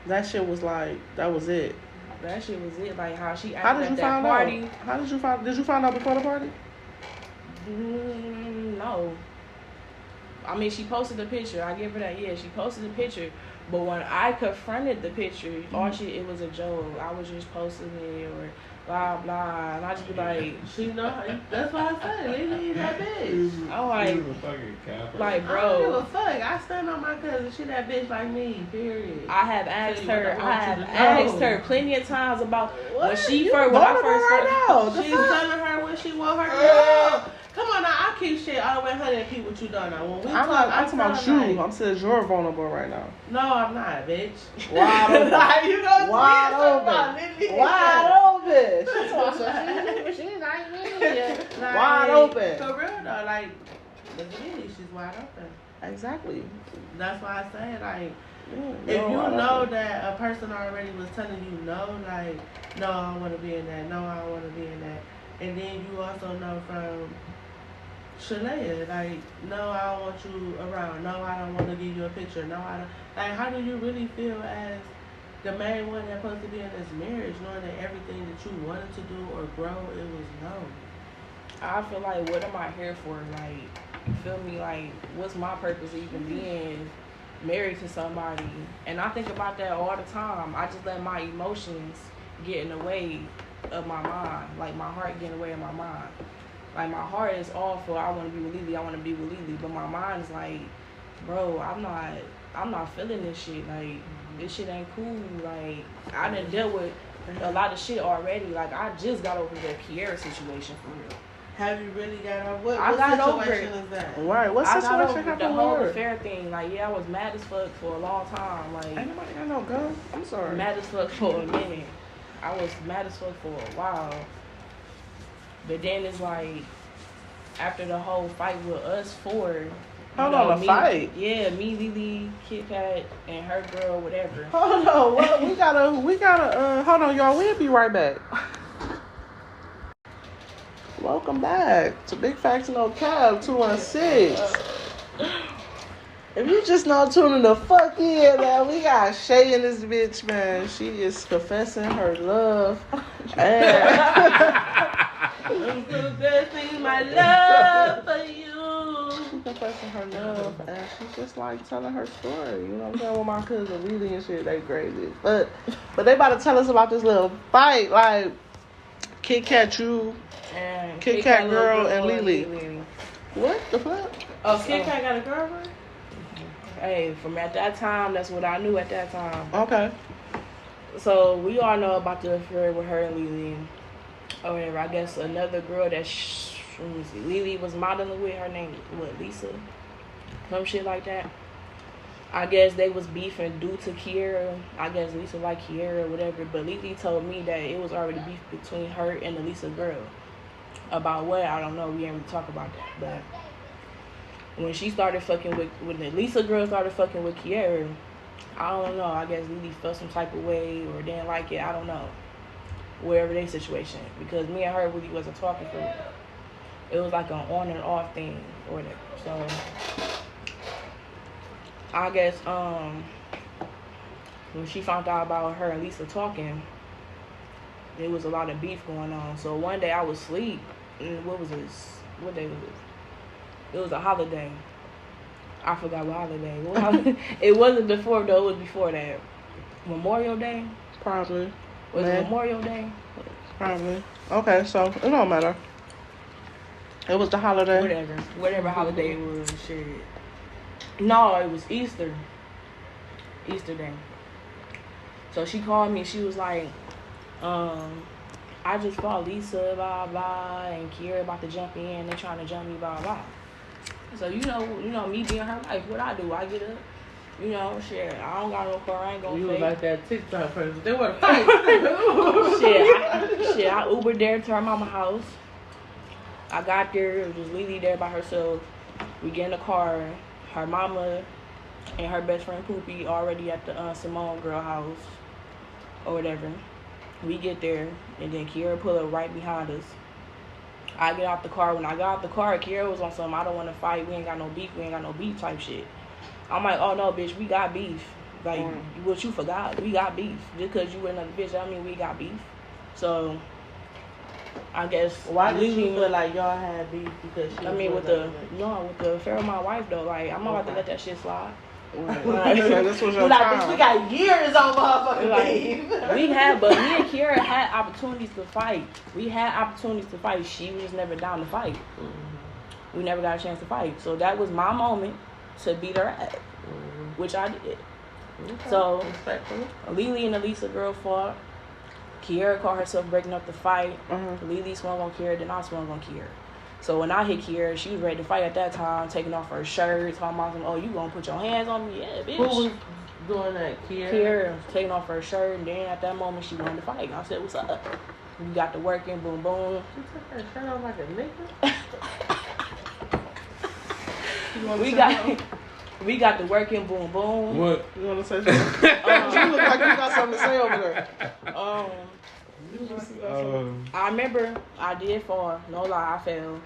that shit was like, that was it. That shit was it. Like, how she acted at that party. How did you find? Did you find out before the party? No. I mean, she posted the picture. I give her that. Yeah, she posted the picture. But when I confronted the picture, it was a joke. I was just posting it or blah blah, and I just be like, she know. That's why I said, Lily, that bitch. I'm like, bro, I don't give a fuck. I stand on my cousin. She that bitch like me. Period. I have asked her plenty of times about when I first. She's telling her when she want her girl. Come on now, I keep shit all the way 100 and people what you done now. When we I'm talking about you. Like, I'm saying you're vulnerable right now. No, I'm not, bitch. Wide open. You know wide open. Wide open. She's not me. Wide open. For real though, like, look at me, she's wide open. Exactly. That's why I say, like, if you know that a person already was telling you no, like, no, I don't want to be in that. No, I don't want to be in that. And then you also know from Shalea, like, no, I don't want you around. No, I don't want to give you a picture. No, I don't. Like, how do you really feel as the main one that's supposed to be in this marriage, knowing that everything that you wanted to do or grow, it was no? I feel like, what am I here for? Like, you feel me? Like, what's my purpose of even being married to somebody? And I think about that all the time. I just let my emotions get in the way of my mind. Like, my heart get in the way of my mind. Like, my heart is all for, I want to be with Lily, I want to be with Lily. But my mind is like, bro, I'm not feeling this shit. Like, this shit ain't cool. Like, I done dealt with a lot of shit already. Like, I just got over the Kiara situation for real. Have you really got over? What situation is that? Right. What situation happened? The whole affair thing. Like, yeah, I was mad as fuck for a long time. Like, ain't nobody got no gun. I'm sorry. Mad as fuck for a minute. I was mad as fuck for a while. But then it's like, after the whole fight with us four. Hold on, a fight? Yeah, me, Lily, Kit Kat, and her girl, whatever. Hold on, well, we gotta, hold on, y'all. We'll be right back. Welcome back to Big Facts No Cap 216. If you just not tuning the fuck in, man, we got Shay in this bitch, man. She is confessing her love. And confessing my love for you. She's confessing her love, and she's just like telling her story. You know what I'm saying? With my cousin Lily and shit, they crazy. But they about to tell us about this little fight, like Kit Kat, you, and Kit Kat girl, and Lily. What the fuck? Oh, Kit Kat got a girlfriend? Hey, from at that time, that's what I knew at that time. Okay. So we all know about the affair with her and Lily. Or whatever. I guess another girl that Lily was modeling with, her name, what, Lisa? Some shit like that. I guess they was beefing due to Kiera. I guess Lisa liked Kiera or whatever. But Lily told me that it was already beef between her and the Lisa girl. About what? I don't know. We ain't really talk about that. But when she started fucking when the Lisa girl started fucking with Kiera, I don't know. I guess Lily felt some type of way or didn't like it. I don't know. Wherever their situation. Because me and her really wasn't talking for it. It was like an on and off thing or whatever. So I guess when she found out about her and Lisa talking, there was a lot of beef going on. So one day I was asleep. And what was this? What day was it? It was a holiday. I forgot what holiday. It wasn't the 4th though. It was before that. Memorial Day? Probably. Was it Memorial Day? Probably. Okay, so it don't matter. It was the holiday. Whatever holiday it was. Shit. No, it was Easter. Easter Day. So she called me. She was like, I just fought Lisa, blah, blah, and Kiera about to jump in. They trying to jump me, blah, blah. So, you know, me being her life, what I do, I get up. You know, shit, I don't got no car, I ain't gonna You fake. was like that TikTok person. They want to fight. I Ubered there to her mama's house. I got there, it was Lily there by herself. We get in the car. Her mama and her best friend Poopy already at the Simone girl house or whatever. We get there, and then Kiera pull up right behind us. I get out the car. When I got out the car, Kiera was on some, I don't want to fight, we ain't got no beef type shit. I'm like, oh no, bitch, we got beef. Like, what you forgot? We got beef. Just because you another bitch, I mean, we got beef. So, I guess. Why did you feel like y'all had beef? Because she with the affair with my wife though, like, I'm not about to let that shit slide. Right. This was your time. Bitch, we got years on motherfucking beef. But me and Kiera had opportunities to fight. We had opportunities to fight. She was just never down to fight. We never got a chance to fight. So that was my moment to beat her ass, which I did. Okay. So, Lily and the Lisa girl fought. Kiera caught herself breaking up the fight. Lily swung on Kiera, then I swung on Kiera. So when I hit Kiera, she was ready to fight at that time, taking off her shirt, talking about, oh, you gonna put your hands on me? Yeah, bitch. Who was doing that, Kiera? Kiera, taking off her shirt, and then at that moment, she wanted to fight. I said, what's up? We got to working, boom, boom. She took her shirt off like a nigga? We got to working, boom, boom. What? You want to say something? You look like you got something to say over there. I remember I did fall. No lie, I fell.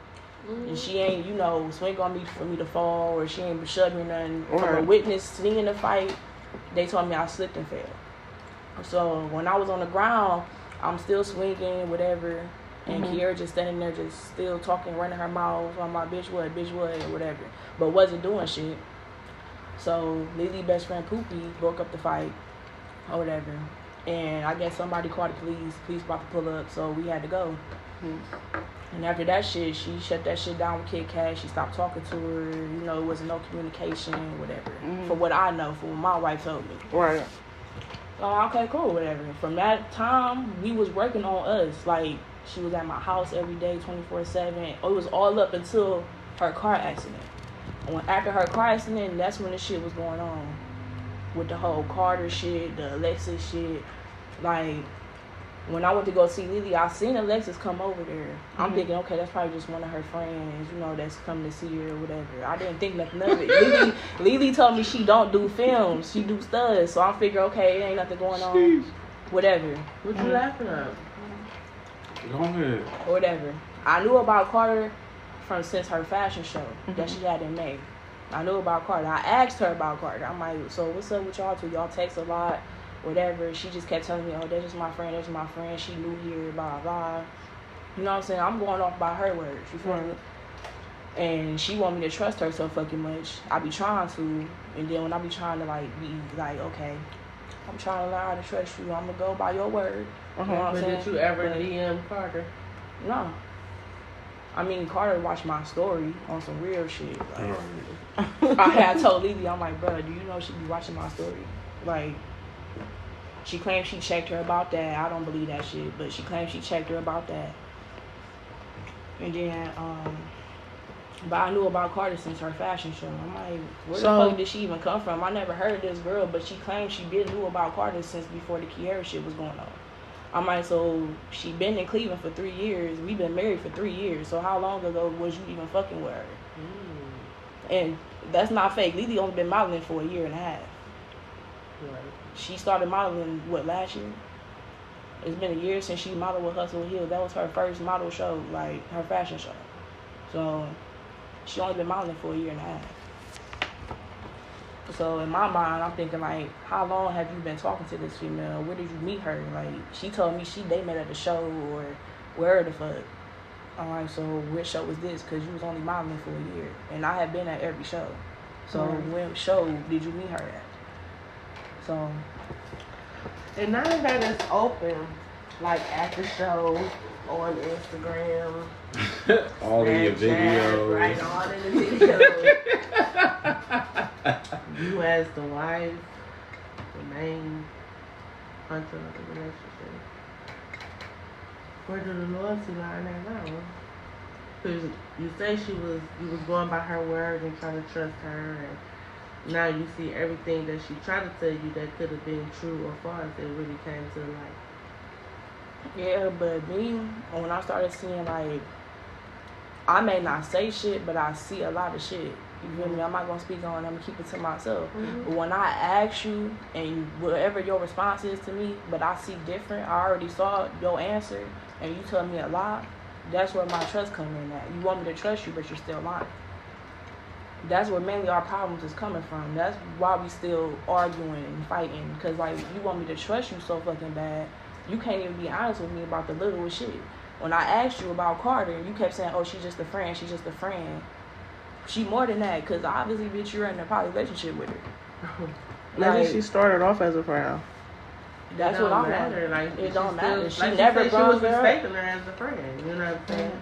And she ain't, swing on me for me to fall, or she ain't shut me nothing. From a witness seeing the fight, they told me I slipped and fell. So when I was on the ground, I'm still swinging, whatever. And Kiera just standing there, just still talking, running her mouth. I'm like, bitch what, or whatever. But wasn't doing shit. So Lily's best friend Poopy broke up the fight, or whatever. And I guess somebody called the police. Police about to pull up, so we had to go. And after that shit, she shut that shit down with Kit Kat. She stopped talking to her. It wasn't no communication, whatever. For what I know, for what my wife told me. Right. So, okay, cool, whatever. From that time, we was working on us. Like, She was at my house every day, 24/7. It was all up until her car accident. And after her car accident, that's when the shit was going on. With the whole Carter shit, the Alexis shit. Like, when I went to go see Lily, I seen Alexis come over there. I'm thinking, okay, that's probably just one of her friends, you know, that's coming to see her or whatever. I didn't think nothing of it. Lily told me she don't do films, she do studs. So I figure, okay, it ain't nothing going on. Whatever. What you laughing at? Go ahead. Or whatever. I knew about Carter since her fashion show that she had in May. I knew about Carter. I asked her about Carter. I'm like, so what's up with y'all two? Y'all text a lot, whatever. She just kept telling me, oh, that's just my friend, that's my friend. She new here, blah, blah. You know what I'm saying? I'm going off by her words. You feel me? And she want me to trust her so fucking much. I be trying to. And then when I be trying to, like, be like, okay, I'm trying to learn how to trust you. I'm going to go by your word. You know what I'm saying? Did you ever DM Carter? No. I mean, Carter watched my story on some real shit. Like, I had told Lily, I'm like, bro, do you know she be watching my story? Like, she claims she checked her about that. I don't believe that shit, but she claims she checked her about that. And then, but I knew about Carter since her fashion show. I'm like, where the fuck did she even come from? I never heard of this girl, but she claims she knew about Carter since before the Kiara shit was going on. I'm like, so she been in Cleveland for 3 years. We've been married for 3 years. So how long ago was you even fucking with her? And that's not fake. Lily only been modeling for 1.5 years. Right. She started modeling, last year? It's been 1 year since she modeled with Hustle Hill. That was her first model show, like her fashion show. So she only been modeling for 1.5 years. So in my mind, I'm thinking like, how long have you been talking to this female? Where did you meet her? Like, she told me they met at the show or where the fuck. I'm like, so which show was this? Because you was only modeling for 1 year. And I have been at every show. So when show did you meet her at? So. And now that it's open, like at the show, on Instagram. All in your videos. Right, all in the videos. You as the wife, the main hunter of the relationship. Where do the loyalty line at now? Because you say you was going by her word and trying to trust her, and now you see everything that she tried to tell you that could have been true or false. It really came to light. Yeah, but me, when I started seeing, like, I may not say shit, but I see a lot of shit. You feel me? I'm not going to speak on it. I'm going to keep it to myself. But when I ask you, and whatever your response is to me, but I see different, I already saw your answer, and you tell me a lie, that's where my trust comes in at. You want me to trust you, but you're still lying. That's where mainly our problems is coming from. That's why we still arguing and fighting. Because, like, you want me to trust you so fucking bad, you can't even be honest with me about the littlest shit. When I asked you about Carter, you kept saying, oh, she's just a friend, she's just a friend. She more than that, because obviously, bitch, you're in a poly relationship with her. Maybe she started off as a friend. That's what I'm matter. Like, it don't matter. She like never she was her respecting her as a friend. You know what I'm saying?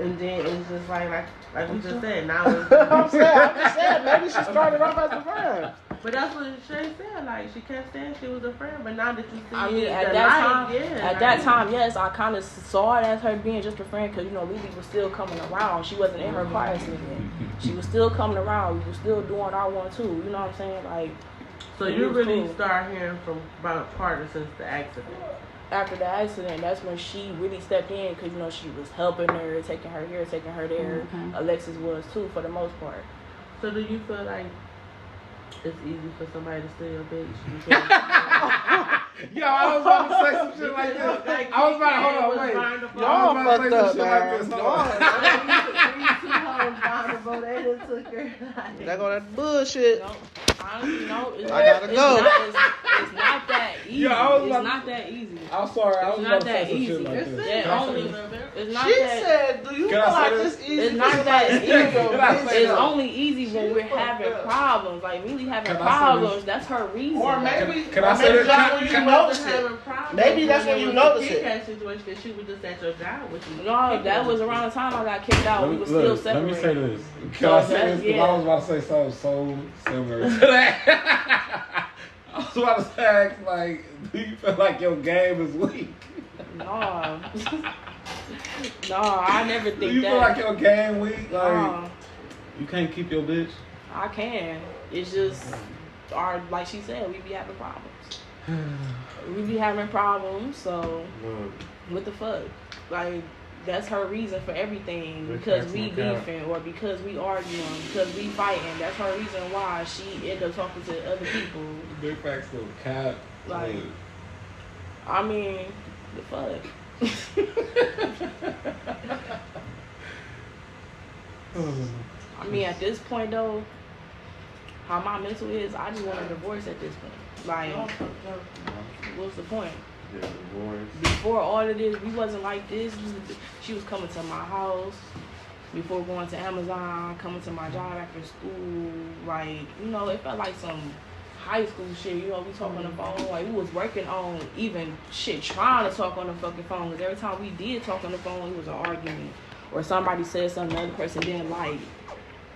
And then it's just like we just said. Now it's I'm just saying, maybe she started off as a friend. But that's what Shay said. Like, she kept saying she was a friend, but now that you see, I mean, at that time, yes, I kind of saw it as her being just a friend because, you know, Lily was still coming around. She wasn't in her car accident. She was still coming around. We were still doing our one too. You know what I'm saying? Like, so you really start hearing about Carter since the accident. After the accident, that's when she really stepped in because, you know, she was helping her, taking her here, taking her there. Alexis was too, for the most part. So do you feel like it's easy for somebody to steal your bitch? Yo, I was about to say some shit like this. I was about to, hold on, wait. Y'all fucked up, man. They go that bullshit. No, honestly, no. I gotta go. It's not that easy. Yeah, it's not that easy. I'm sorry, I was it's about not to that say some easy. shit like this. It's not She that. said, do you feel like it's easy? It's not that easy. It's only easy when we're having problems. Like, really having problems, that's her reason. Or maybe, can I say that's when you notice it. Maybe that's when you notice it. That situation that she was just at your job with you. No, that was around the time I got kicked out. We were still separated. Let me say this. Can I say this? Because I was about to say something so similar to that. I was about to ask, like, do you feel like your game is weak? No. No, I never think that. You feel like your game weak? Like, you can't keep your bitch? I can. It's just, like she said, we be having problems. We be having problems, so what the fuck? Like, that's her reason for everything. Because we beefing, or because we arguing, because we fighting. That's her reason why she end up talking to other people. Big facts of cap. Like, I mean, the fuck. I mean, at this point though, how my mental is, I just want a divorce at this point. Like, what's the point? Yeah, divorce. Before all of this, we wasn't like this. She was coming to my house before going to Amazon, coming to my job after school. Like, you know, it felt like some high school shit. You know, we talk on the phone. Like, we was working on even shit, trying to talk on the fucking phone. Because every time we did talk on the phone, it was an argument. Or somebody said something the other person didn't like.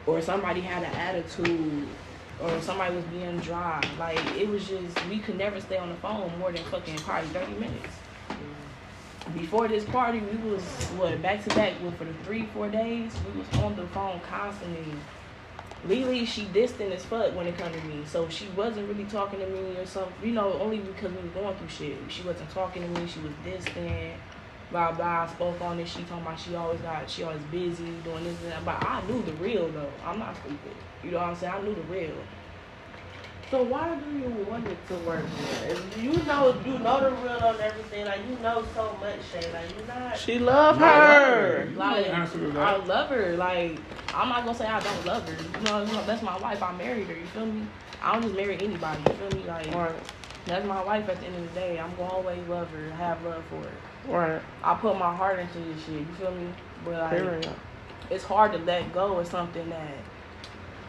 Or somebody had an attitude. Or somebody was being dry. Like, it was just, we could never stay on the phone more than fucking probably 30 minutes. Before this party, we was, back to back for the 3-4 days, we was on the phone constantly. Lily, she distant as fuck when it come to me. So she wasn't really talking to me or something, you know, only because we was going through shit. She wasn't talking to me, she was distant, blah, blah. I spoke on it, she talking about she always busy doing this and that. But I knew the real, though. I'm not stupid. You know what I'm saying? I knew the real. So why do you want it to work more? If you know the real on everything. Like, you know so much, Shay. Like, you not. She love her. Like, I love her. Like, I'm not gonna say I don't love her. You know, that's my wife. I married her. You feel me? I don't just marry anybody. You feel me? Like, right. That's my wife. At the end of the day, I'm gonna always love her. Have love for her. Right. I put my heart into this shit. You feel me? But like, it's hard to let go of something that.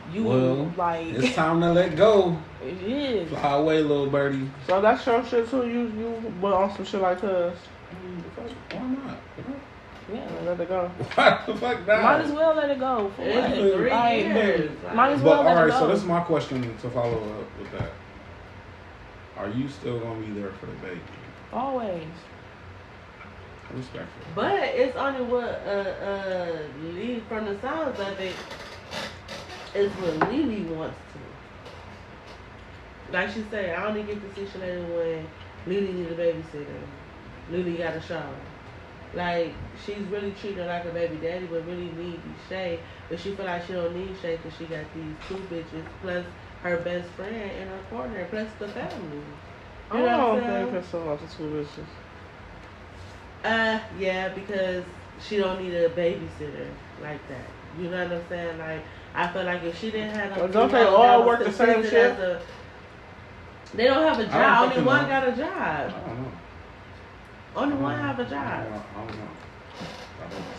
It's time to let go. It is. Fly away, little birdie. So that's your shit too. You went on some shit like us. Why not? Yeah, let it go. What the fuck not? Might as well let it go. For it's 3 years. Might as well let it go. Alright, so this is my question to follow up with that. Are you still gonna be there for the baby? Always. Respectful. But it's only what Lee, from the sounds of it, is what Lily wants to. Like she said, I only get to see Shannon when Lily need a babysitter. Lily got a shower. Like, she's really treating her like a baby daddy, but really need Shay. But she feel like she don't need Shay because she got these 2 bitches, plus her best friend in her corner, plus the family. You know what I'm saying? I don't think so about the 2 bitches. Yeah, because she don't need a babysitter like that. You know what I'm saying? Like, I feel like if she didn't have well, don't they all work the same shit? They don't have a job. Only one got a job. I don't know. Only one have a job. I don't know.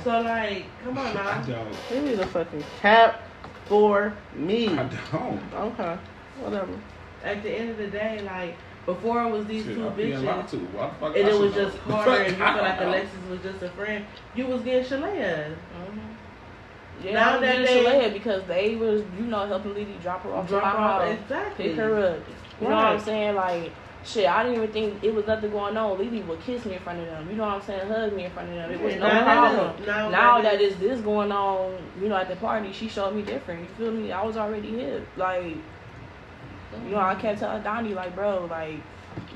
So, like, come on now. I don't. You need a fucking cap for me. I don't. Okay. Whatever. At the end of the day, like, before it was these 2 bitches, and it was just Carter, and you feel like Alexis was just a friend, you was getting Shalea. Yeah, now that Shalea because they was, you know, helping Lily drop her off to my house, exactly. Pick her up. You know what I'm saying? Like, shit, I didn't even think it was nothing going on. Lily would kiss me in front of them. You know what I'm saying? Hug me in front of them. It was no problem. Now that is this going on, you know, at the party, she showed me different. You feel me? I was already hip. Like, you know, I kept telling Donnie, like, bro, like,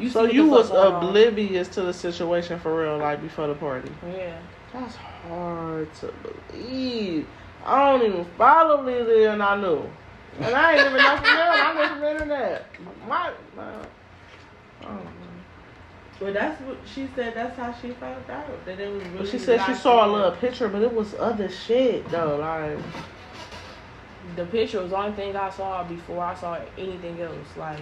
you so you was oblivious to the situation for real, like, before the party? Yeah. That's hard to believe. I don't even follow Lily, and I knew. And I ain't even know from them. I know from the internet. I don't know. Well, that's what she said. That's how she found out that it was really. But she said she saw a little picture, but it was other shit though. Like, the picture was the only thing I saw before I saw anything else. Like,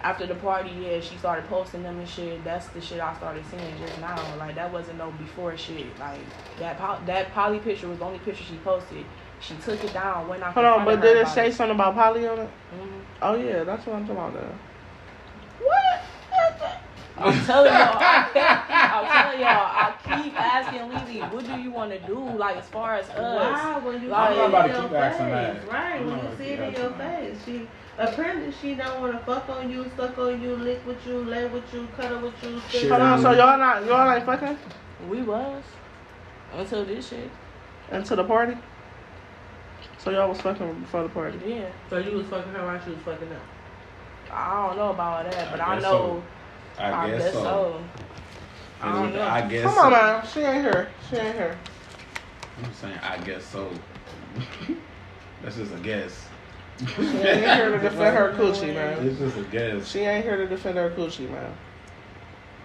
after the party, yeah, she started posting them and shit. That's the shit I started seeing just now. Like, that wasn't no before shit. Like, that Polly picture was the only picture she posted. She took it down when I. Hold on, but did it say something about Polly on it? Mm-hmm. Oh yeah, that's what I'm talking about now. What? I'm telling y'all, I keep asking Lily, what do you want to do? Like, as far as us. Why? When you like, see it in your your face. Right, when you see it in your face. She, apparently she don't want to fuck on you, suck on you, lick with you, lay with you, cuddle with you. Hold on, so y'all ain't fucking? We was. Until this shit. Until the party? So y'all was fucking before the party? Yeah. So you was fucking her while she was fucking up? I don't know about all that, but I know. So. I guess so. I don't know. I guess Come on, man. She ain't here. I'm just saying, I guess so. That's just a guess. She ain't here to defend her coochie, man. It's just a guess. She ain't here to defend her coochie, man.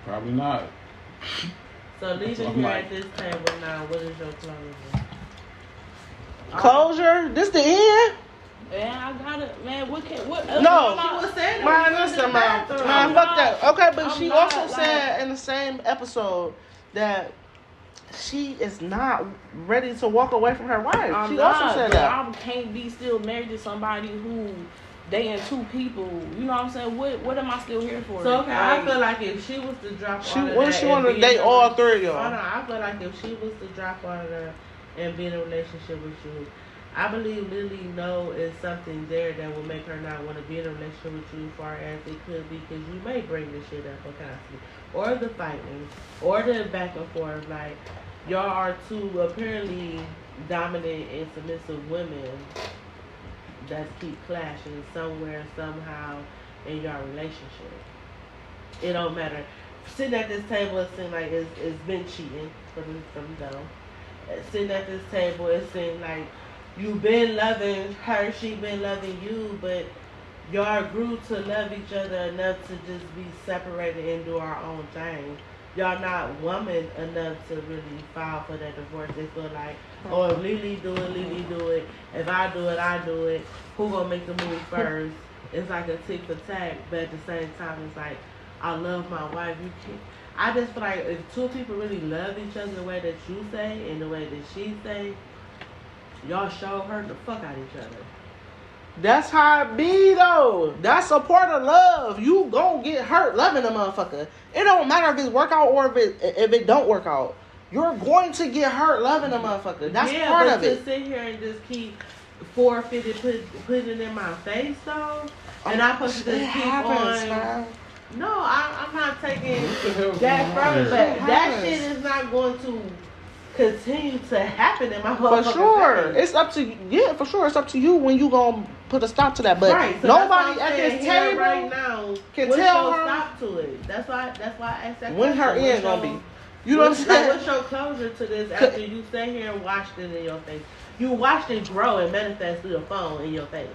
Probably not. So leaving here at this table now, what is your closure? This the end? Yeah, I got it, man. What? No. She was saying man, listen, man. Man, fuck that. Okay, but she also like, said in the same episode that she is not ready to walk away from her wife. She also said that. I can't be still married to somebody who dating two people. You know what I'm saying? What am I still here for? So okay, I feel like if she was to drop all of what that, if she wanted to date all three of y'all? Hold on, I feel like if she was to drop all of that and be in a relationship with you, I believe Lily know is something there that will make her not want to be in a relationship with you as far as it could be, because you may bring this shit up constantly, or the fighting, or the back and forth. Like, y'all are two apparently dominant and submissive women that keep clashing somewhere, somehow in your relationship. It don't matter. Sitting at this table, it seems like it's been cheating from them. Sitting at this table, it seems like you've been loving her, she been loving you, but y'all grew to love each other enough to just be separated and do our own thing. Y'all not woman enough to really file for that divorce. They feel like, oh, if Lily do it. If I do it. Who gonna make the move first? It's like a tick for tack, but at the same time, it's like, I love my wife. You can't. I just feel like if two people really love each other the way that you say and the way that she say, y'all show her the fuck out of each other. That's how it be, though. That's a part of love. You gon' get hurt loving a motherfucker. It don't matter if it's work out or if it don't work out. You're going to get hurt loving a motherfucker. That's part of it. To sit here and just keep forfeited, putting it in my face, though, and I supposed to just keep on. Man. No, I'm not taking that further, but that shit is not going to continue to happen in my motherfucking For sure. face. It's up to you. Yeah, for sure. It's up to you when you gonna put a stop to that. But right, so nobody at this table right now can tell her stop to it. That's why I asked that when question. her end gonna be. You know what I'm saying? What's your closure to this after you sat here and watched it in your face? You watched it grow and manifest through the phone in your face.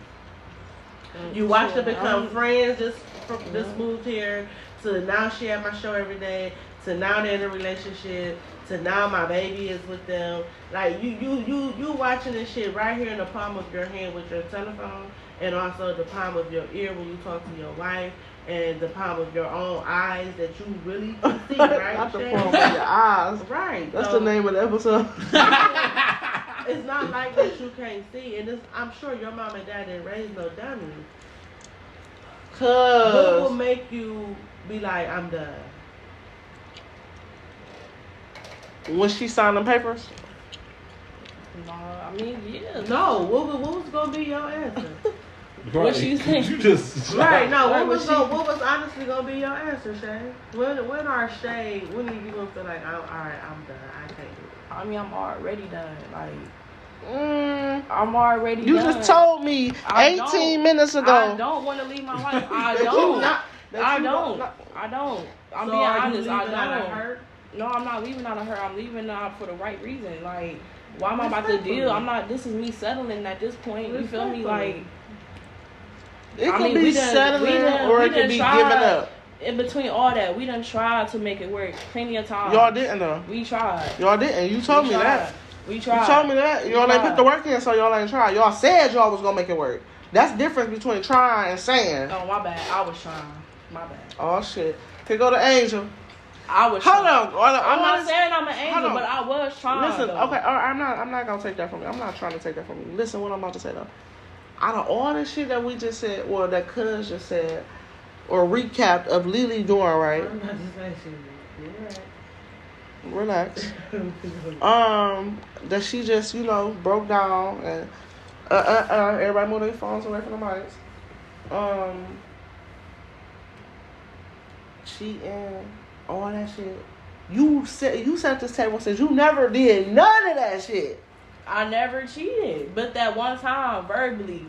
You watched it become friends, just moved here, to now she at my show every day, to now they're in a relationship, to now my baby is with them. Like you watching this shit right here in the palm of your hand with your telephone, and also the palm of your ear when you talk to your wife, and the palm of your own eyes that you really can see, right? Not the palm of your eyes. Right. That's the name of the episode. It's not like that you can't see, and I'm sure your mom and dad didn't raise no dummy. What will make you be like, I'm done? When she signed them papers? No, I mean, yeah. No, what was gonna be your answer? Right. What she said? You just right. No, what was honestly gonna be your answer, Shay? When are when are you gonna feel like, all right, I'm done, I can't do it? I mean, I'm already done. Like, I'm already you done. just told me 18 minutes ago. I don't want to leave my wife. I don't. I don't. I'm being honest. I don't. Her? No, I'm not leaving out of her. I'm leaving out for the right reason. Like, why am I about to deal? I'm not. This is me settling at this point. You feel me? Like, it could be settling or it could be giving up. In between all that, we done tried to make it work plenty of times. Y'all didn't though. We tried. Y'all didn't. You told me that. We tried. You told me that. Y'all ain't put the work in, so y'all ain't tried. Y'all said y'all was gonna make it work. That's the difference between trying and saying. Oh, my bad. I was trying. My bad. Oh shit. Here go the angel. I was Hold trying. on. I'm not saying I'm an angel, but I was trying. Listen, though. okay, I'm not gonna take that from you. I'm not trying to take that from you. Listen, what I'm about to say though. Out of all the shit that we just said, well, that Cuz just said, or recapped of Lily doing right. I'm not just saying shit. You're right. Relax. That she just, broke down and everybody move their phones away from the mics. Cheating, all that shit. you sat at this table and said you never did none of that shit. I never cheated, but that one time verbally,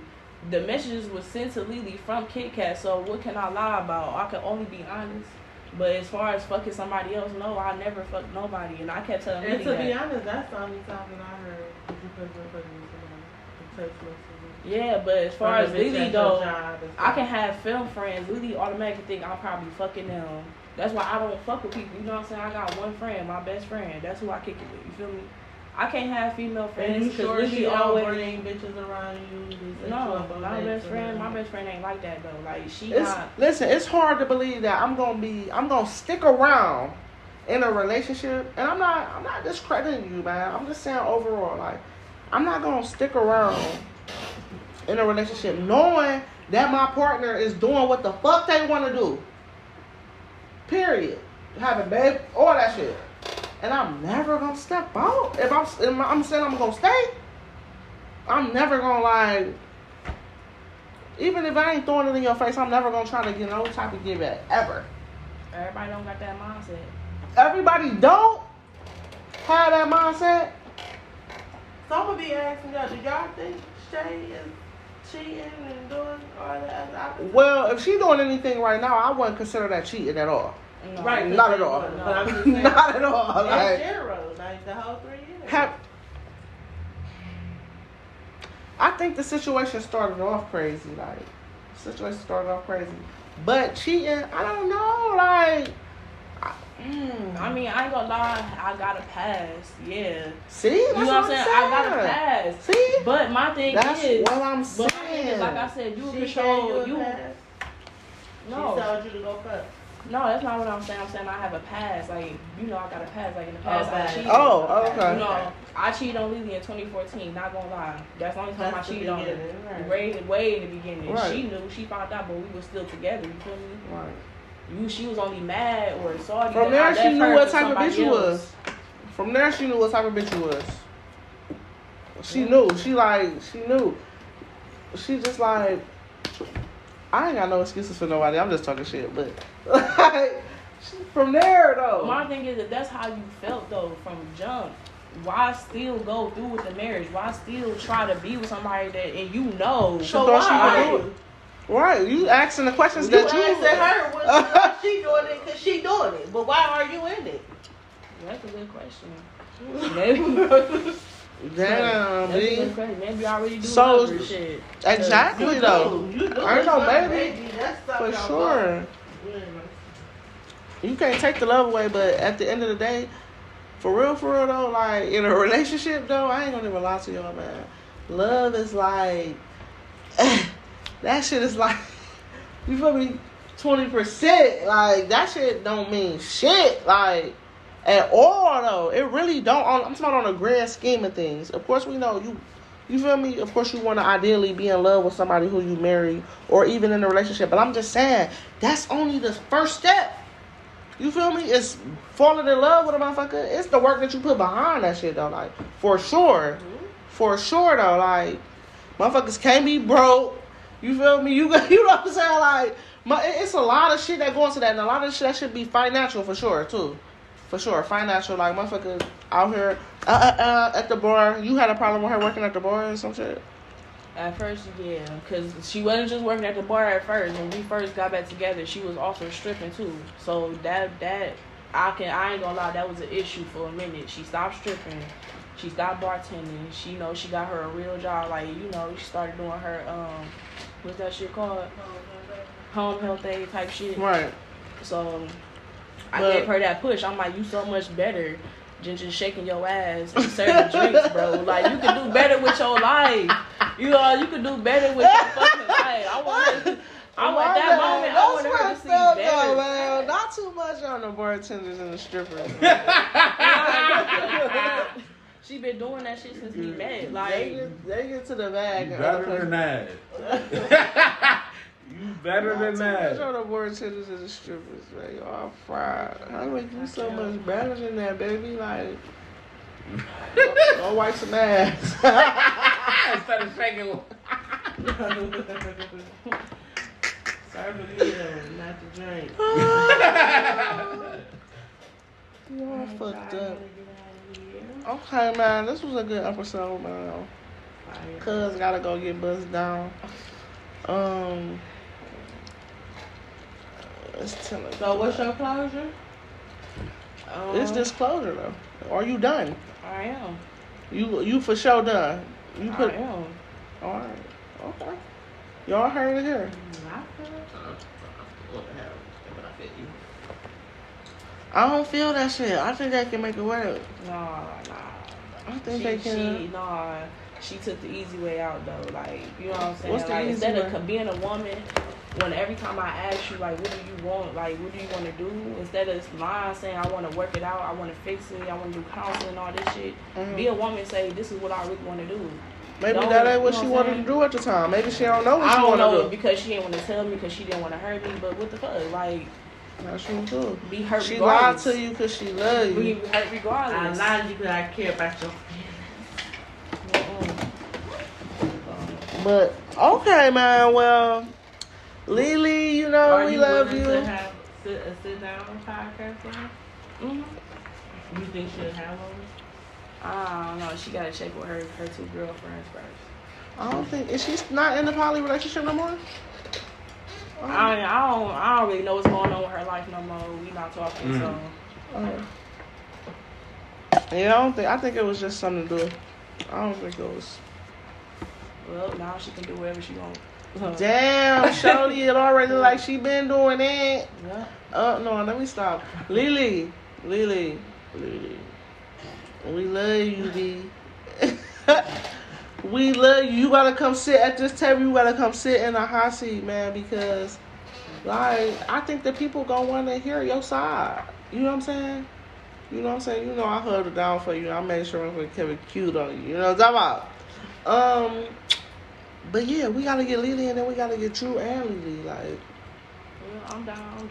the messages was sent to Lily from Kit Kat. So what can I lie about? I can only be honest. But as far as fucking somebody else, no, I never fucked nobody, and I kept telling Lily that. And to be honest, that's the only time that I heard that you couldn't fuck somebody. Text messages. Yeah, but as far as Lily though, I can have film friends. Lily automatically think I'm probably fucking them. That's why I don't fuck with people. You know what I'm saying? I got one friend, my best friend. That's who I kick it with. You feel me? I can't have female friends because Lily always bring bitches around you. No, my best friend ain't like that though. Like Listen, it's hard to believe that I'm gonna stick around in a relationship, and I'm not discrediting you, man. I'm just saying overall, like, I'm not gonna stick around in a relationship knowing that my partner is doing what the fuck they want to do. Period. Having babe, all that shit. And I'm never gonna step out. If I'm saying I'm gonna stay, I'm never gonna, like, even if I ain't throwing it in your face, I'm never gonna try to get no type of give back ever. Everybody don't got that mindset. Everybody don't have that mindset. So I'm gonna be asking y'all, do y'all think Shay is cheating and doing all that? Well, if she doing anything right now, I wouldn't consider that cheating at all. No. Right, not at all. But I'm just saying, not at all. Like, general, like the whole 3 years. I think the situation started off crazy. But cheating, I don't know. Like, I mean, I ain't gonna lie, I got a pass. Yeah. See, that's you know what I'm saying? I got a pass. See, but my thing that's is, what I'm saying. But my thing is, like I said, you control you. No. She told you to go fuck. No, that's not what I'm saying. I'm saying I have a pass. Like, you know, I got a pass. Like, in the past, I cheated. Oh, okay. You know, I cheated on Lily in 2014. Not gonna lie. That's the only time I cheated on her. Right. Way in the beginning. Right. She knew. She found out, but we were still together. You feel me? Right. She was only mad or salty. From there, she knew what type of bitch you was. From there, she knew what type of bitch you was. She knew. She knew. She just like, I ain't got no excuses for nobody. I'm just talking shit, but like, from there though. My thing is, if that's how you felt though from jump, why still go through with the marriage? Why still try to be with somebody that and you know? So why? Right, you asking the questions that you asking her. Was she doing it because she doing it? But why are you in it? That's a good question. Maybe. Damn, maybe I already do shit. Exactly though. I don't know, maybe for sure. You can't take the love away, but at the end of the day, for real though, like in a relationship though, I ain't gonna even lie to y'all, man. Love is like that shit is like, you feel me? 20%. Like that shit don't mean shit. Like. At all though, it really don't. I'm talking on a grand scheme of things. Of course, we know you feel me. Of course, you want to ideally be in love with somebody who you marry, or even in a relationship. But I'm just saying that's only the first step. You feel me? It's falling in love with a motherfucker. It's the work that you put behind that shit though. Like for sure though. Like motherfuckers can't be broke. You feel me? You know what I'm saying? Like it's a lot of shit that goes into that, and a lot of shit that should be financial for sure too. For sure, financial, like, motherfuckers out here at the bar. You had a problem with her working at the bar or some shit? At first, yeah, because she wasn't just working at the bar at first. When we first got back together, she was also stripping too. So that I ain't gonna lie, that was an issue for a minute. She stopped stripping, she stopped bartending. She she got her a real job. Like she started doing her what's that shit called? Home health aid type shit. Right. So. I gave her that push. I'm like, you so much better than just shaking your ass and serving drinks, bro. Like, you can do better with your life. You can do better with your fucking life. I want her to see better. Man. Not too much on the bartenders and the strippers. She been doing that shit since we met. Like, they get to the bag. You better than that. You better than that. On the bartenders and the strippers, man. Y'all fried. I make you so much better than that, baby. Like, go wipe some ass. Instead of shaking. Serve a meal, not to drink. Y'all fucked up. Okay, man, this was a good episode, man. Cuz gotta go get buzzed down. So what's your closure? It's disclosure though. Are you done? I am. You for sure done. You put. I am. All right. Okay. Y'all heard it here. I don't feel that shit. I think they can make it work. Nah. I think they can. She took the easy way out though. Like, you know what I'm saying? What's the like, easy instead way? of being a woman, when every time I ask you, like, what do you want? Like, what do you want to do? Instead of lying, saying, I want to work it out, I want to fix it, I want to do counseling, all this shit. Mm-hmm. Be a woman, say, this is what I really want to do. Maybe that ain't what she wanted to do at the time. Maybe she don't know what she want to do. I don't know because she didn't want to tell me because she didn't want to hurt me. But what the fuck? Like, that's true too. Be hurt she regardless. lied to you because she love you. Be hurt regardless. I lied to you because I care about your feelings. But okay, man. Well, Lily, you know we love you. To have a sit down podcast with her? Mm-hmm. You think she'll have one? I don't know. She gotta check with her two girlfriends first. I don't think is she not in the poly relationship no more. I don't really know what's going on with her life no more. We not talking, so. Yeah, I think it was just something to do. I don't think it was. Well, now she can do whatever she wants. Damn, Shorty, it already like she been doing it. Yeah. No, let me stop. Lily. We love you, D. We love you. You gotta come sit at this table. You gotta come sit in a hot seat, man, because, like, I think that people gonna want to hear your side. You know what I'm saying? You know what I'm saying? You know I held it down for you. I made sure I'm keep it cute on you. You know what I'm talking about? But yeah, we gotta get Lily and then we gotta get True and Lily, like. Well, I'm down.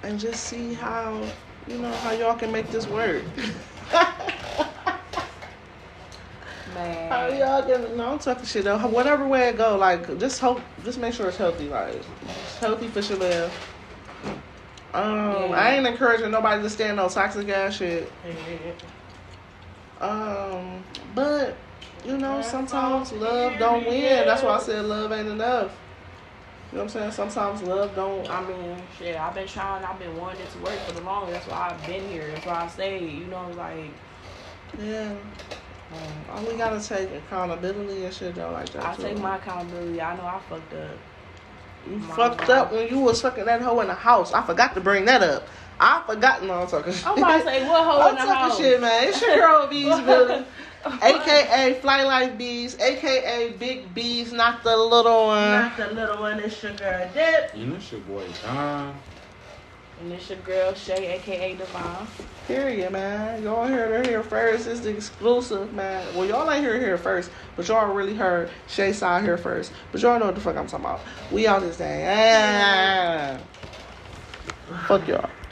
And just see how, you know, how y'all can make this work. Man. How y'all can, no, I'm talking shit though. Whatever way it go, like, just make sure it's healthy, like, it's healthy for Shalelle. I ain't encouraging nobody to stand no toxic ass shit. But, you know, sometimes love don't win. That's why I said love ain't enough. You know what I'm saying? Sometimes love don't. I mean, shit, I've been wanting it to work for the longest. That's why I've been here. That's why I stayed, you know, like. Yeah. All we gotta take accountability and shit though, like that. I take my accountability. I know I fucked up. You fucked up when you was fucking that hoe in the house. I forgot to bring that up. I forgot. No, I'm talking shit. I'm about to say, what hoe in the house? I'm talking shit, man. It's your girl Bees building. AKA Fly Life Bees, AKA Big Bees, not the little one. Not the little one, it's your girl Dip. And it's your boy Don. And it's your girl Shay, AKA D.a.v.o.n. Period, man. Y'all heard her here first. It's the exclusive, man. Well, y'all ain't heard her here first, but y'all really heard Shay side here first. But y'all know what the fuck I'm talking about. We out this thing. Fuck y'all.